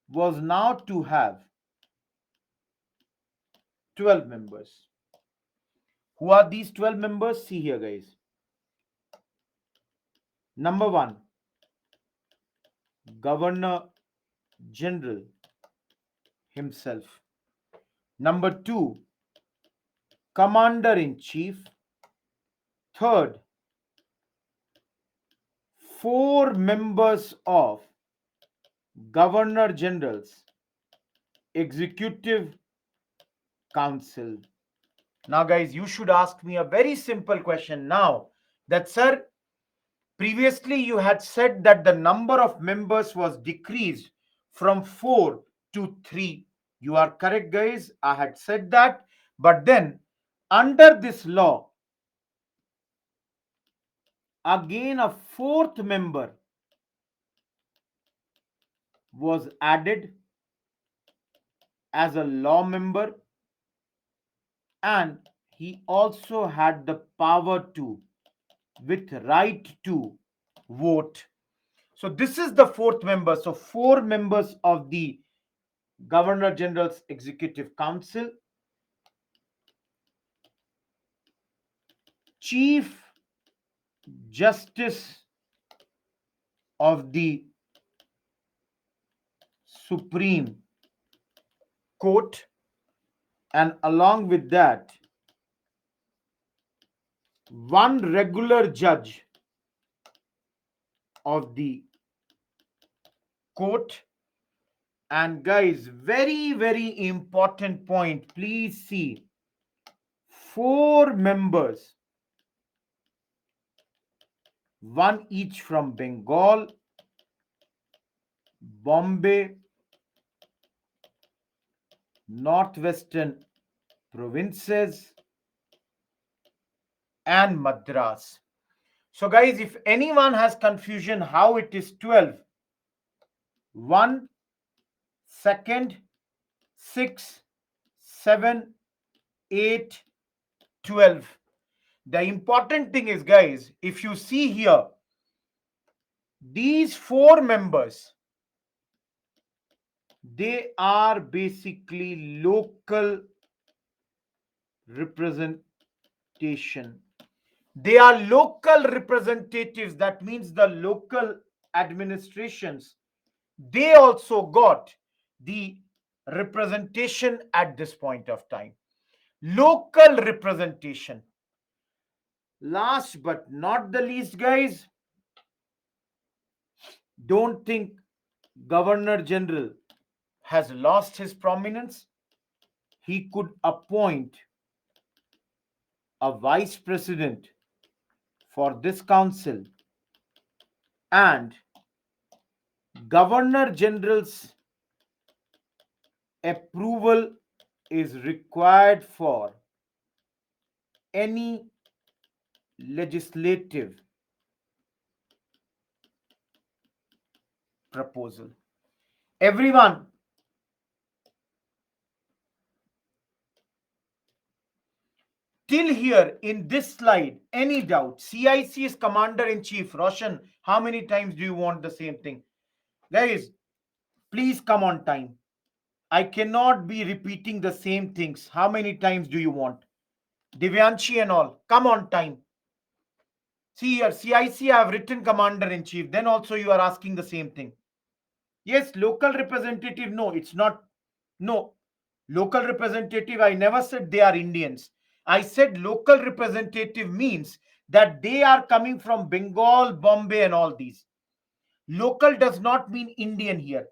was now to have 12 members. Who are these 12 members? See here, guys. Number one, Governor General himself. Number two, Commander in Chief. Third, four members of Governor General's Executive Council. Now, guys, you should ask me a very simple question now that, sir, previously you had said that the number of members was decreased from 4 to 3. You are correct, guys. I had said that. But then, under this law, again a fourth member was added as a law member, and he also had the power to, with right to vote. So this is the fourth member. So four members of the Governor General's Executive Council, Chief Justice of the Supreme Court, and along with that, one regular judge of the court. And guys, very, very important point. Please see, four members, one each from Bengal, Bombay, Northwestern provinces, and Madras. So, guys, if anyone has confusion how it is 12, 1, second, 6, 7, 8, 12. The important thing is, guys, if you see here, these four members, they are basically local representation. They are local representatives. That means the local administrations, they also got the representation at this point of time. Local representation. Last but not the least, guys, don't think Governor General has lost his prominence. He could appoint a vice president for this council, and Governor General's approval is required for any legislative proposal. Everyone, till here in this slide, any doubt? CIC is Commander in Chief. Roshan, how many times do you want the same thing? Guys, please come on time. I cannot be repeating the same things. How many times do you want? Divyanshi and all, come on time. See here, CIC, I have written Commander in Chief. Then also you are asking the same thing. Yes, local representative. No, it's not. No, local representative, I never said they are Indians. I said local representative means that they are coming from Bengal, Bombay, and all these. Local does not mean Indian here.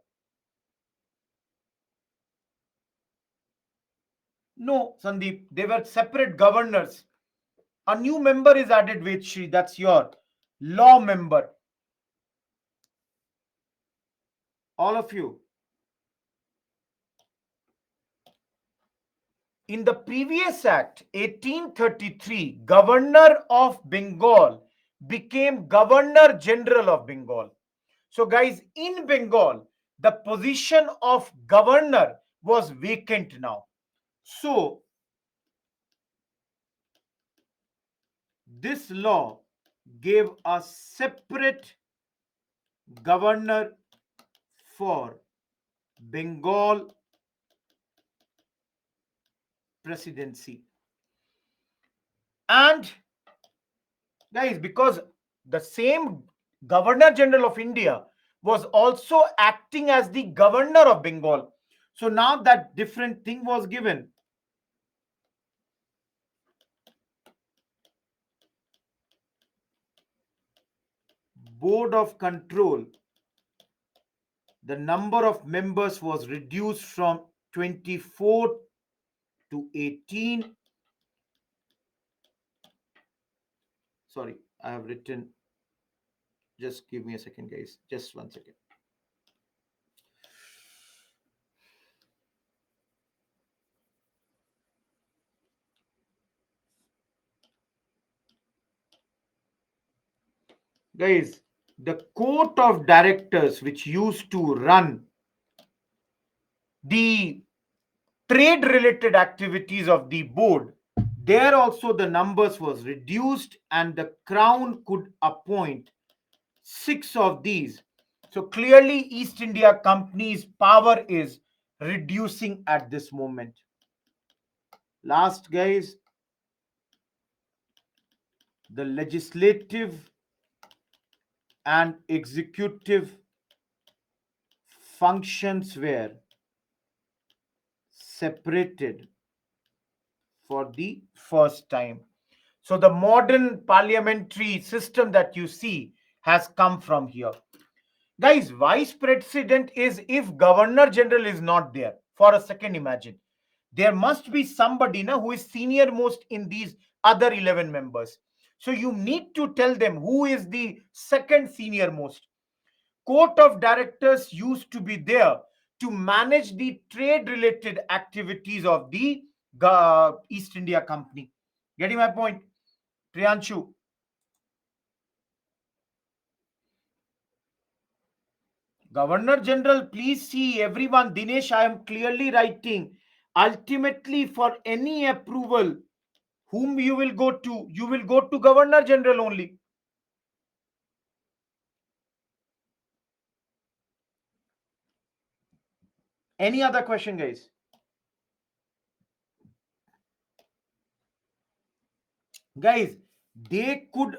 No, Sandeep, they were separate governors. A new member is added, Vedshri. That's your law member. All of you. In the previous act, 1833, Governor of Bengal became Governor General of Bengal. So, guys, in Bengal, the position of governor was vacant now. So, this law gave a separate governor for Bengal presidency. And guys, because the same Governor General of India was also acting as the governor of Bengal. So now that different thing was given. Board of Control, the number of members was reduced from 24 to 18. Sorry, I have written. Just give me a second, guys. Just 1 second. Guys, the court of directors, which used to run the trade related activities of the board, there also the numbers was reduced, and the crown could appoint 6 of these. So clearly East India Company's power is reducing at this moment. Last, guys, the legislative and executive functions were separated for the first time. So the modern parliamentary system that you see has come from here. Guys, vice president is if governor general is not there. For a second, imagine. There must be somebody na, who is senior most in these other 11 members. So you need to tell them who is the second senior most. Court of directors used to be there to manage the trade related activities of the East India Company. Getting my point? Priyanshu. Governor General, please see everyone. Dinesh, I am clearly writing. Ultimately, for any approval, whom you will go to? You will go to Governor General only. Any other question, guys? Guys, they could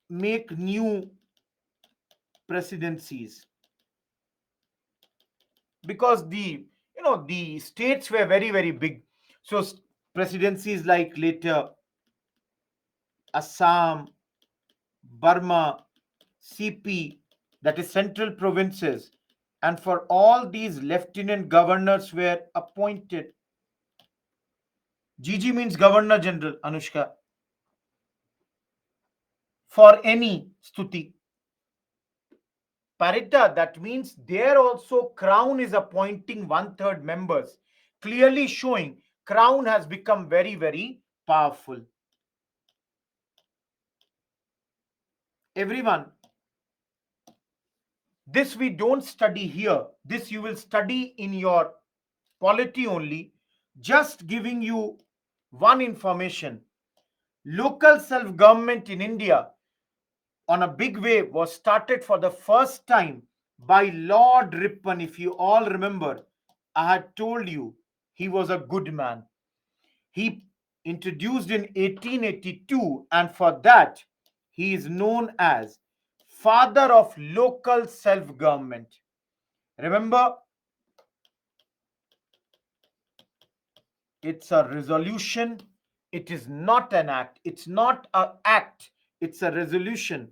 make new presidencies because the states were very very big. So presidencies like later Assam, Burma, CP, that is central provinces, and for all these lieutenant governors were appointed. GG means Governor General, Anushka, for any Stuti. Parita, that means there also Crown is appointing one-third members, clearly showing Crown has become very, very powerful. Everyone, this we don't study here. This you will study in your polity only. Just giving you one information. Local self-government in India on a big way was started for the first time by Lord Ripon. If you all remember, I had told you he was a good man. He introduced in 1882, and for that he is known as father of local self-government. Remember, it's a resolution. It is not an act. It's not an act. It's a resolution.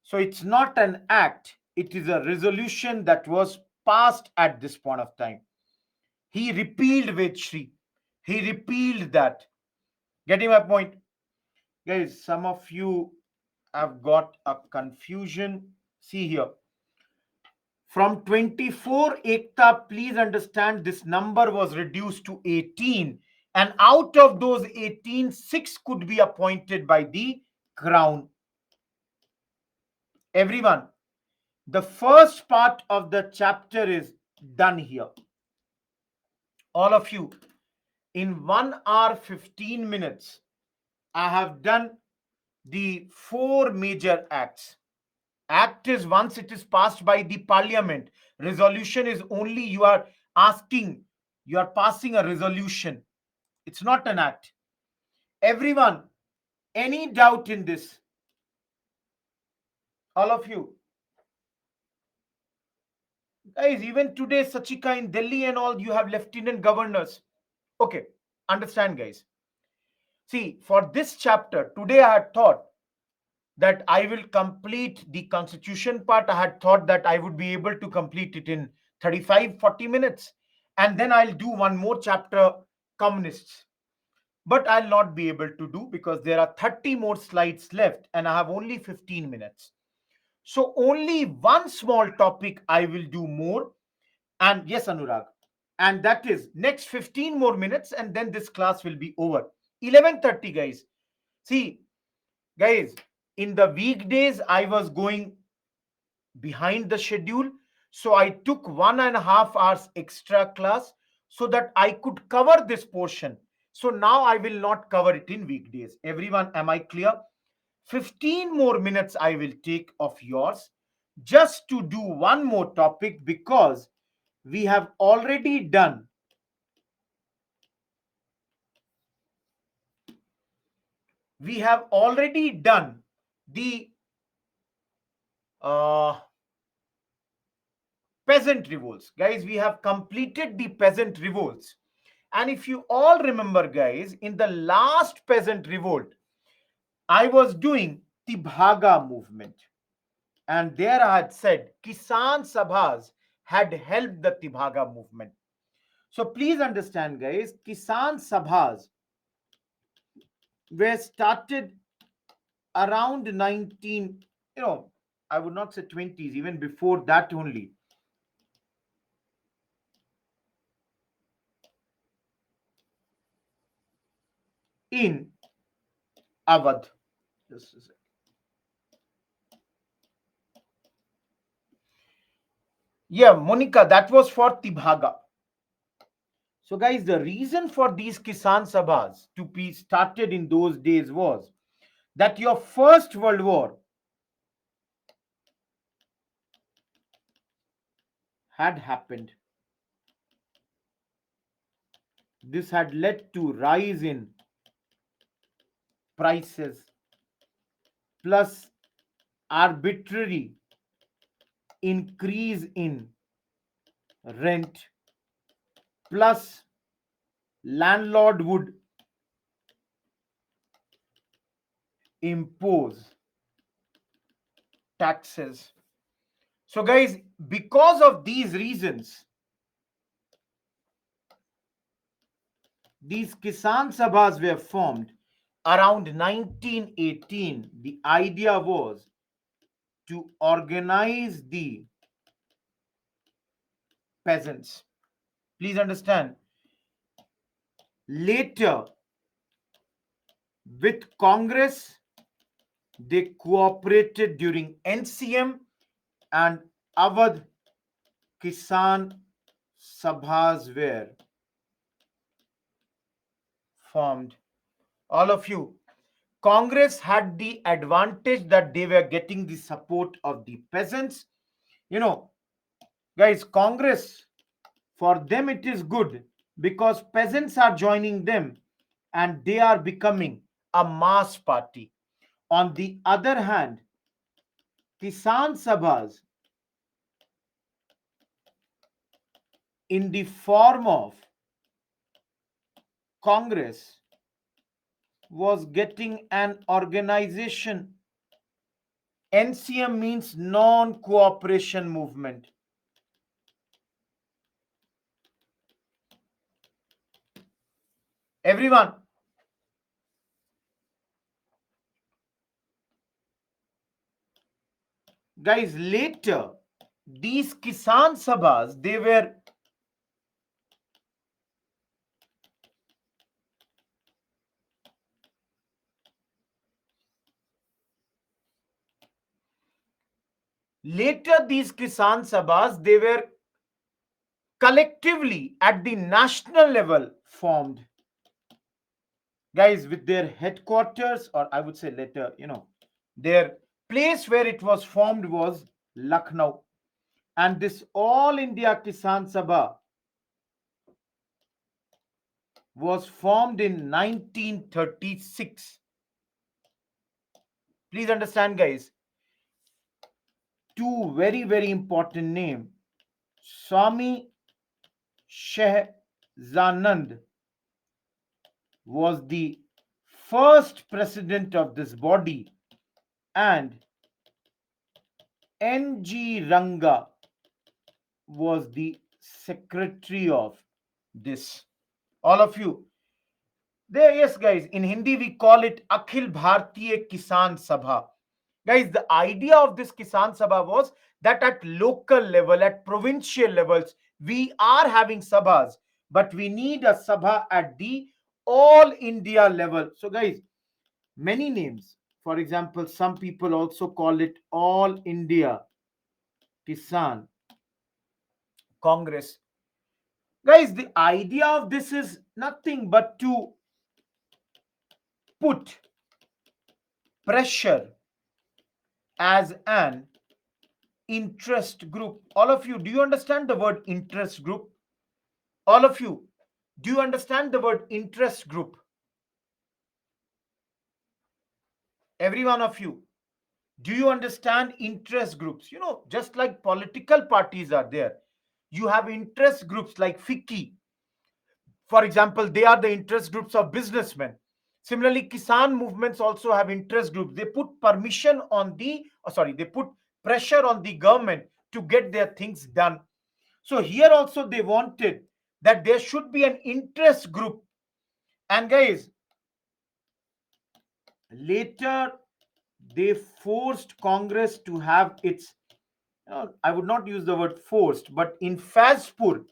So it's not an act, it is a resolution that was passed at this point of time. He repealed Vedshri. He repealed that. Getting my point? Guys, some of you have got a confusion. See here. From 24 Ekta, please understand this number was reduced to 18. And out of those 18, 6 could be appointed by the crown. Everyone, the first part of the chapter is done here. All of you, in 1 hour 15 minutes, I have done the 4 major acts. Act is once it is passed by the parliament. Resolution is only you are asking, you are passing a resolution. It's not an act. Everyone, any doubt in this? All of you. Guys, even today, Sachika in Delhi and all, you have lieutenant governors. Okay, understand, guys. See, for this chapter, today I had thought that I will complete the constitution part. I had thought that I would be able to complete it in 35-40 minutes. And then I'll do one more chapter, communists. But I'll not be able to do because there are 30 more slides left and I have only 15 minutes. So only one small topic I will do more. And yes, Anurag. And that is next 15 more minutes and then this class will be over. 11:30, guys. See, guys, in the weekdays, I was going behind the schedule. So I took 1.5 hours extra class so that I could cover this portion. So now I will not cover it in weekdays. Everyone, am I clear? 15 more minutes I will take of yours just to do one more topic because we have already done we have already done the uh, peasant revolts. Guys, we have completed the peasant revolts. And if you all remember, guys, in the last peasant revolt, I was doing the Bhaga movement. And there I had said Kisan Sabhas had helped the Tibhaga movement. So please understand, guys, Kisan Sabhas were started around 19, I would not say 20s, even before that only. In Awadh. Just a sec. Yeah, Monica, that was for Tibhaga. So, guys, the reason for these Kisan Sabhas to be started in those days was that your First World War had happened. This had led to rise in prices plus arbitrary increase in rent plus landlord would impose taxes. So guys, because of these reasons, these Kisan Sabhas were formed around 1918. The idea was to organize the peasants. Please understand, later with Congress, they cooperated during NCM and Awadh Kisan Sabhas were formed. All of you, Congress had the advantage that they were getting the support of the peasants. You know, guys, Congress, for them it is good because peasants are joining them and they are becoming a mass party. On the other hand, Kisan Sabhas, in the form of Congress, was getting an organization. NCM means non cooperation movement. Everyone, guys, later these Kisan Sabhas, they were later these Kisan Sabhas, they were collectively at the national level formed. Guys, with their headquarters, or I would say later, their place where it was formed was Lucknow. And this All India Kisan Sabha was formed in 1936. Please understand, guys, two very, very important names. Swami Shehzanand was the first president of this body, and N.G. Ranga was the secretary of this. All of you, there, yes, guys, in Hindi we call it Akhil Bhartiya Kisan Sabha. Guys, the idea of this Kisan Sabha was that at local level, at provincial levels, we are having sabhas, but we need a sabha at the all India level. So, guys, many names. For example, some people also call it All India Kisan Congress. Guys, the idea of this is nothing but to put pressure as an interest group. All of you, do you understand the word interest group? All of you, do you understand the word interest group? Every one of you, do you understand interest groups? Just like political parties are there, you have interest groups like FICCI. For example, they are the interest groups of businessmen. Similarly, Kisan movements also have interest groups. They put permission on the, sorry, they put pressure on the government to get their things done. So here also they wanted that there should be an interest group. And guys, later they forced Congress to have its, I would not use the word forced, but in Fazpur,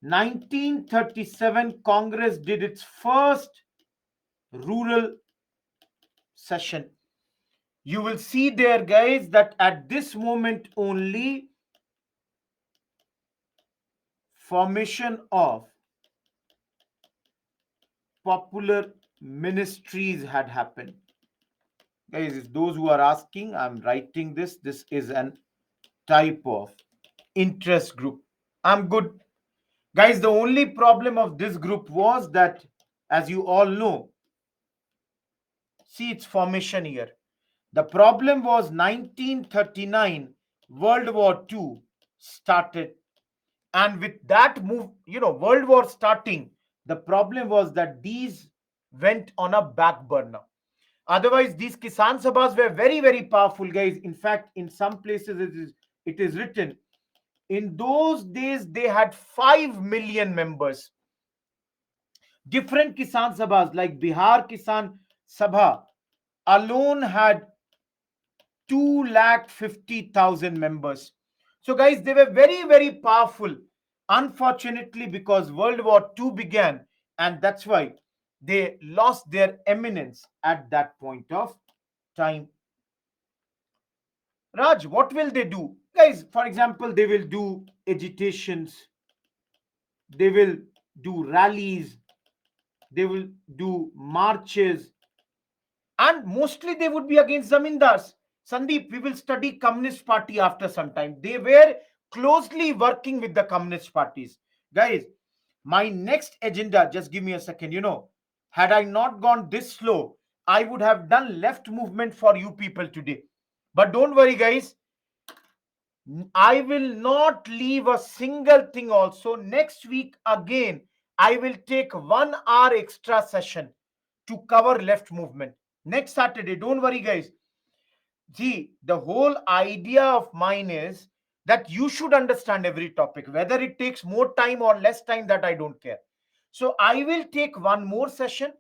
1937, Congress did its first rural session. You will see there, guys, that at this moment only formation of popular ministries had happened. Guys, those who are asking, I'm writing this. This is an type of interest group. I'm good. Guys, the only problem of this group was that, as you all know, see its formation here. The problem was 1939, World War II started. And with that move, World War starting, the problem was that these went on a back burner. Otherwise, these Kisan Sabhas were very, very powerful, guys. In fact, in some places it is written, in those days they had 5 million members. Different Kisan Sabhas like Bihar Kisan Sabha alone had 250,000 members. So, guys, they were very, very powerful. Unfortunately, because World War II began, and that's why they lost their eminence at that point of time. Raj, what will they do? Guys, for example, they will do agitations, they will do rallies, they will do marches, and mostly they would be against zamindars. Sandeep, we will study Communist Party after some time. They were closely working with the Communist parties. Guys, my next agenda, just give me a second, had I not gone this slow, I would have done left movement for you people today. But don't worry, guys, I will not leave a single thing. Also, next week again, I will take 1 hour extra session to cover left movement. Next Saturday, don't worry, guys. See, the whole idea of mine is that you should understand every topic, whether it takes more time or less time, that I don't care. So I will take one more session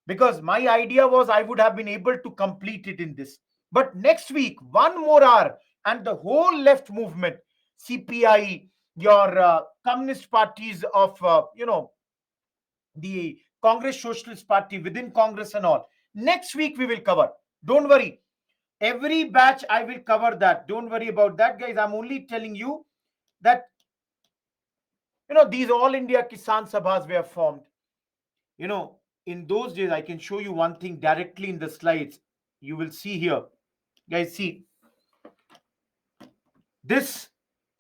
because my idea was I would have been able to complete it in this. But next week, 1 more hour, and the whole left movement, CPI, your communist parties of, the Congress Socialist Party within Congress and all. Next week, we will cover. Don't worry. Every batch, I will cover that. Don't worry about that, guys. I'm only telling you that, these All India Kisan Sabhas were formed. In those days, I can show you one thing directly in the slides. You will see here. Guys, see. This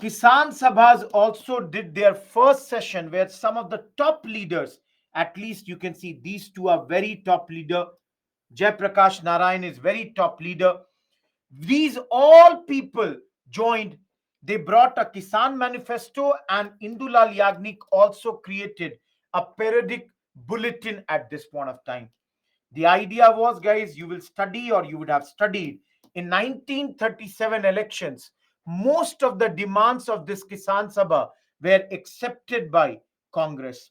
Kisan Sabhas also did their first session where some of the top leaders, at least you can see these two are very top leader. Jayaprakash Narayan is very top leader. These all people joined. They brought a Kisan manifesto, and Indulal Yagnik also created a periodic bulletin at this point of time. The idea was, guys, you will study or you would have studied in 1937 elections. Most of the demands of this Kisan Sabha were accepted by Congress.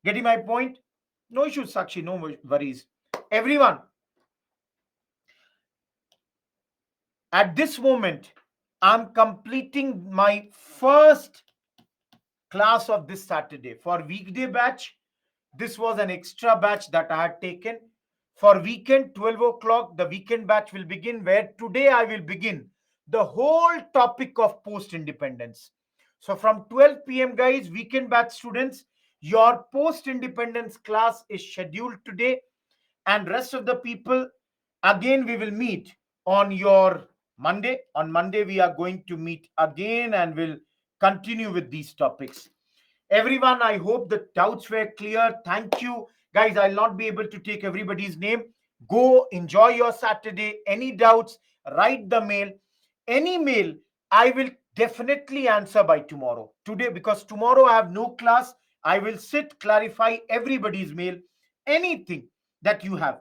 Getting my point? No issues, Sakshi, no worries. Everyone, at this moment, I'm completing my first class of this Saturday. For weekday batch, this was an extra batch that I had taken. For weekend, 12 o'clock, the weekend batch will begin, where today I will begin the whole topic of post-independence. So from 12 p.m., guys, weekend batch students, your post-independence class is scheduled today. And rest of the people, again, we will meet on your Monday. On Monday, we are going to meet again and we'll continue with these topics. Everyone, I hope the doubts were clear. Thank you. Guys, I'll not be able to take everybody's name. Go enjoy your Saturday. Any doubts, write the mail. Any mail, I will definitely answer by tomorrow. Today, because tomorrow I have no class, I will sit, clarify everybody's mail, anything that you have.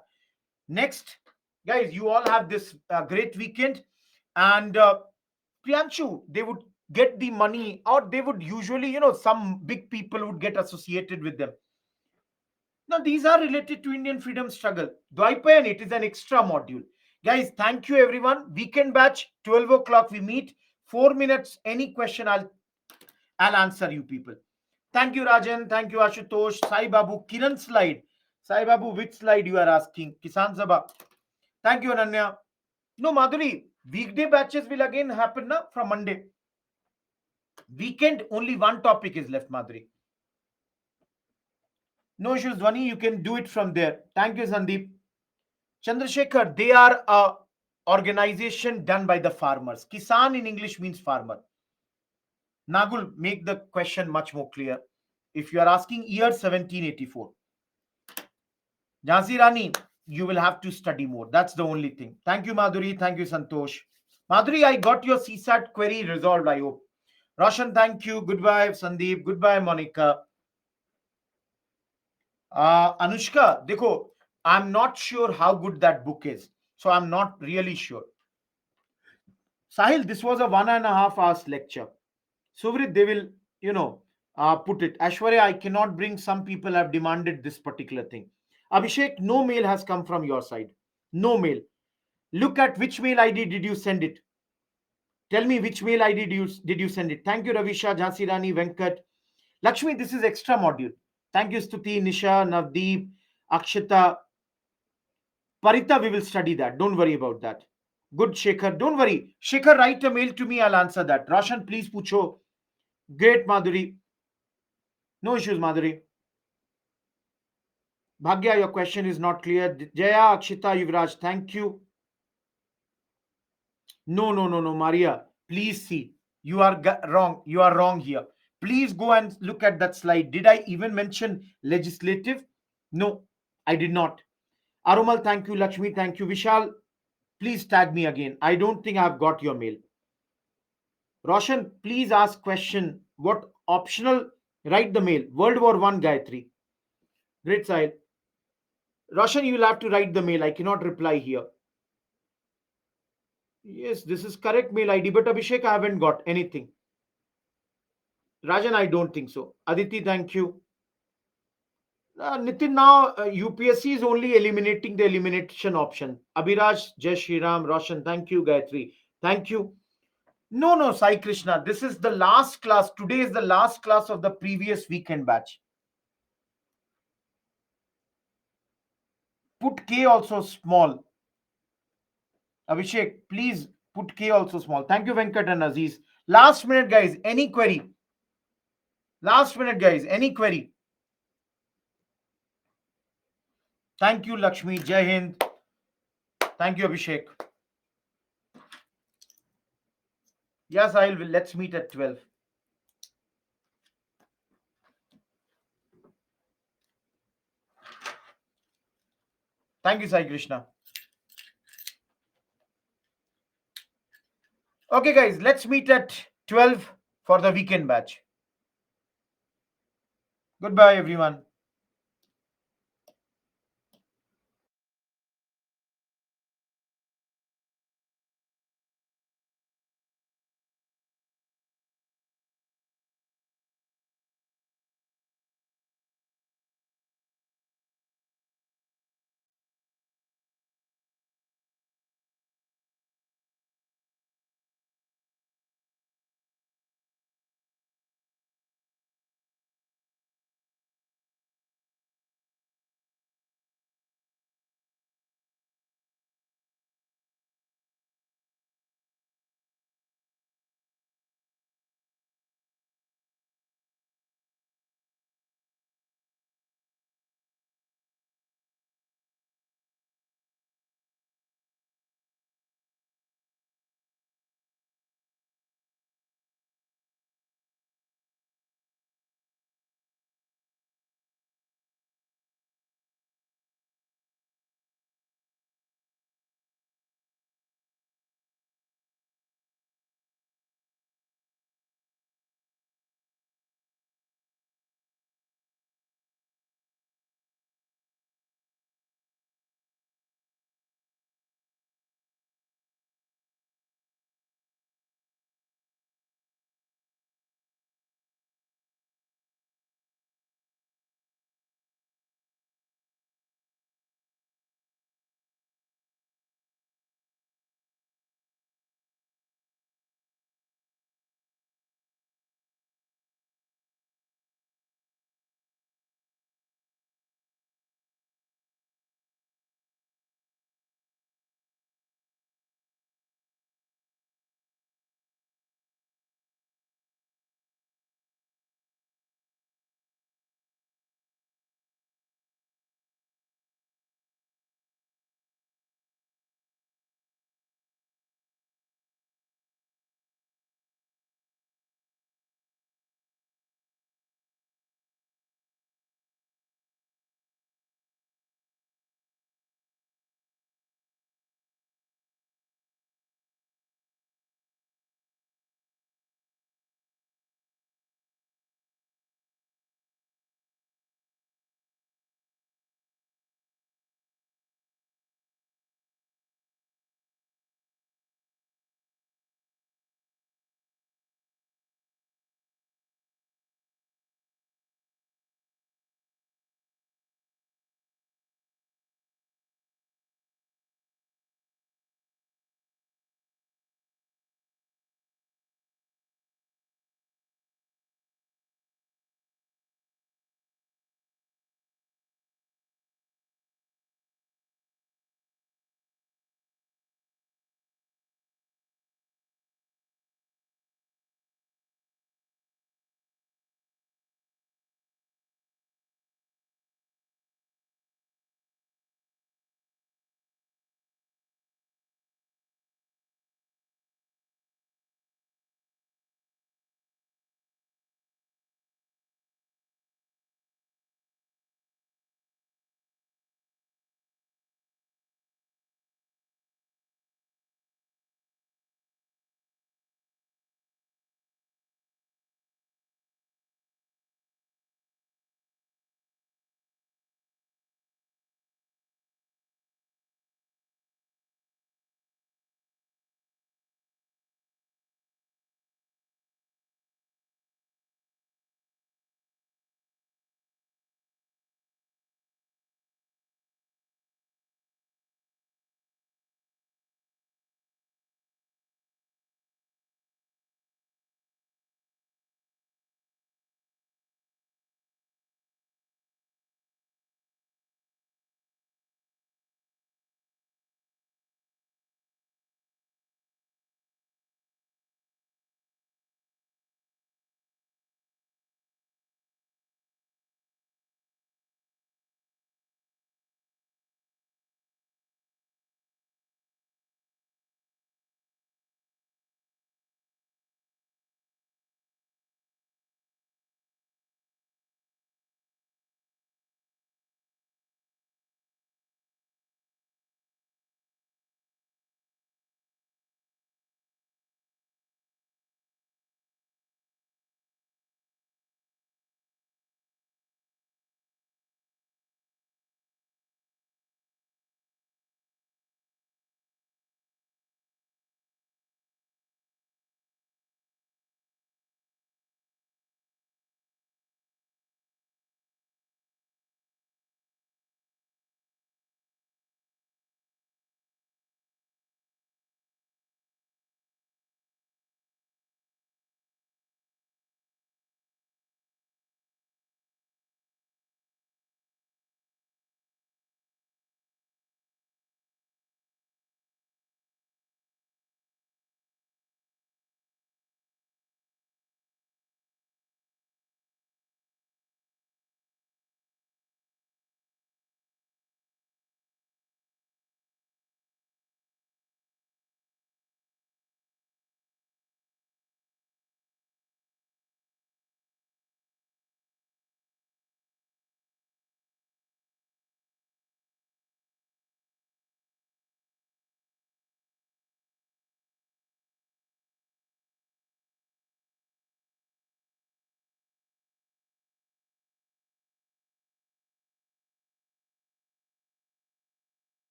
Next, guys, you all have this great weekend. And Priyanshu, they would get the money, or they would usually, some big people would get associated with them. Now, these are related to Indian freedom struggle. Dwaipayan, it is an extra module. Guys, thank you everyone. Weekend batch, 12 o'clock we meet. 4 minutes, any question, I'll answer you people. Thank you, Rajan. Thank you, Ashutosh. Sai Babu, Kiran slide. Sai Babu, which slide you are asking? Kisan Sabha. Thank you, Ananya. No, Madhuri, weekday batches will again happen na, from Monday. Weekend, only one topic is left, Madhuri. No issues, Dhwani. You can do it from there. Thank you, Sandeep. Chandrasekhar, they are a organization done by the farmers. Kisan in English means farmer. Nagul, make the question much more clear. If you are asking year 1784, Jhansi Rani, you will have to study more. That's the only thing. Thank you, Madhuri. Thank you, Santosh. Madhuri, I got your CSAT query resolved, I hope. Roshan, thank you. Goodbye, Sandeep. Goodbye, Monica. Anushka, dekho, I'm not sure how good that book is. So I'm not really sure. Sahil, this was a 1.5 hours lecture. Suvrit, they will, put it. Ashwarya, I cannot bring. Some people have demanded this particular thing. Abhishek, no mail has come from your side. No mail. Look at which mail ID did you send it. Tell me which mail ID did you send it. Thank you, Ravisha, Jhansi Rani, Venkat. Lakshmi, this is extra module. Thank you, Stuti, Nisha, Navdeep, Akshita. Parita, we will study that. Don't worry about that. Good, Shekhar. Don't worry. Shekhar, write a mail to me. I'll answer that. Roshan, please pucho. Great, Madhuri. No issues, Madhuri. Bhagya, your question is not clear. Jaya, Akshita, Yuvraj, thank you. No, no, no, no, Maria. Please see. You are wrong. You are wrong here. Please go and look at that slide. Did I even mention legislative? No, I did not. Arumal, thank you. Lakshmi, thank you. Vishal, please tag me again. I don't think I've got your mail. Roshan, please ask question. What optional? Write the mail. World War One, Gayatri. Great side. Roshan, you will have to write the mail. I cannot reply here. Yes, this is correct mail ID, but Abhishek, I haven't got anything. Rajan, I don't think so. Aditi, thank you. Nitin, now UPSC is only eliminating the elimination option. Abhiraj, Jai Shri Ram, Roshan, thank you. Gayatri, thank you. No, no, Sai Krishna, this is the last class. Today is the last class of the previous weekend batch. Put K also small. Abhishek, please put K also small. Thank you, Venkat and Aziz. Last minute, guys, any query? Last minute, guys, any query? Thank you, Lakshmi. Jai Hind. Thank you, Abhishek. Yes, I will. Let's meet at 12. Thank you, Sai Krishna. Okay, guys, let's meet at 12 for the weekend batch. Goodbye, everyone.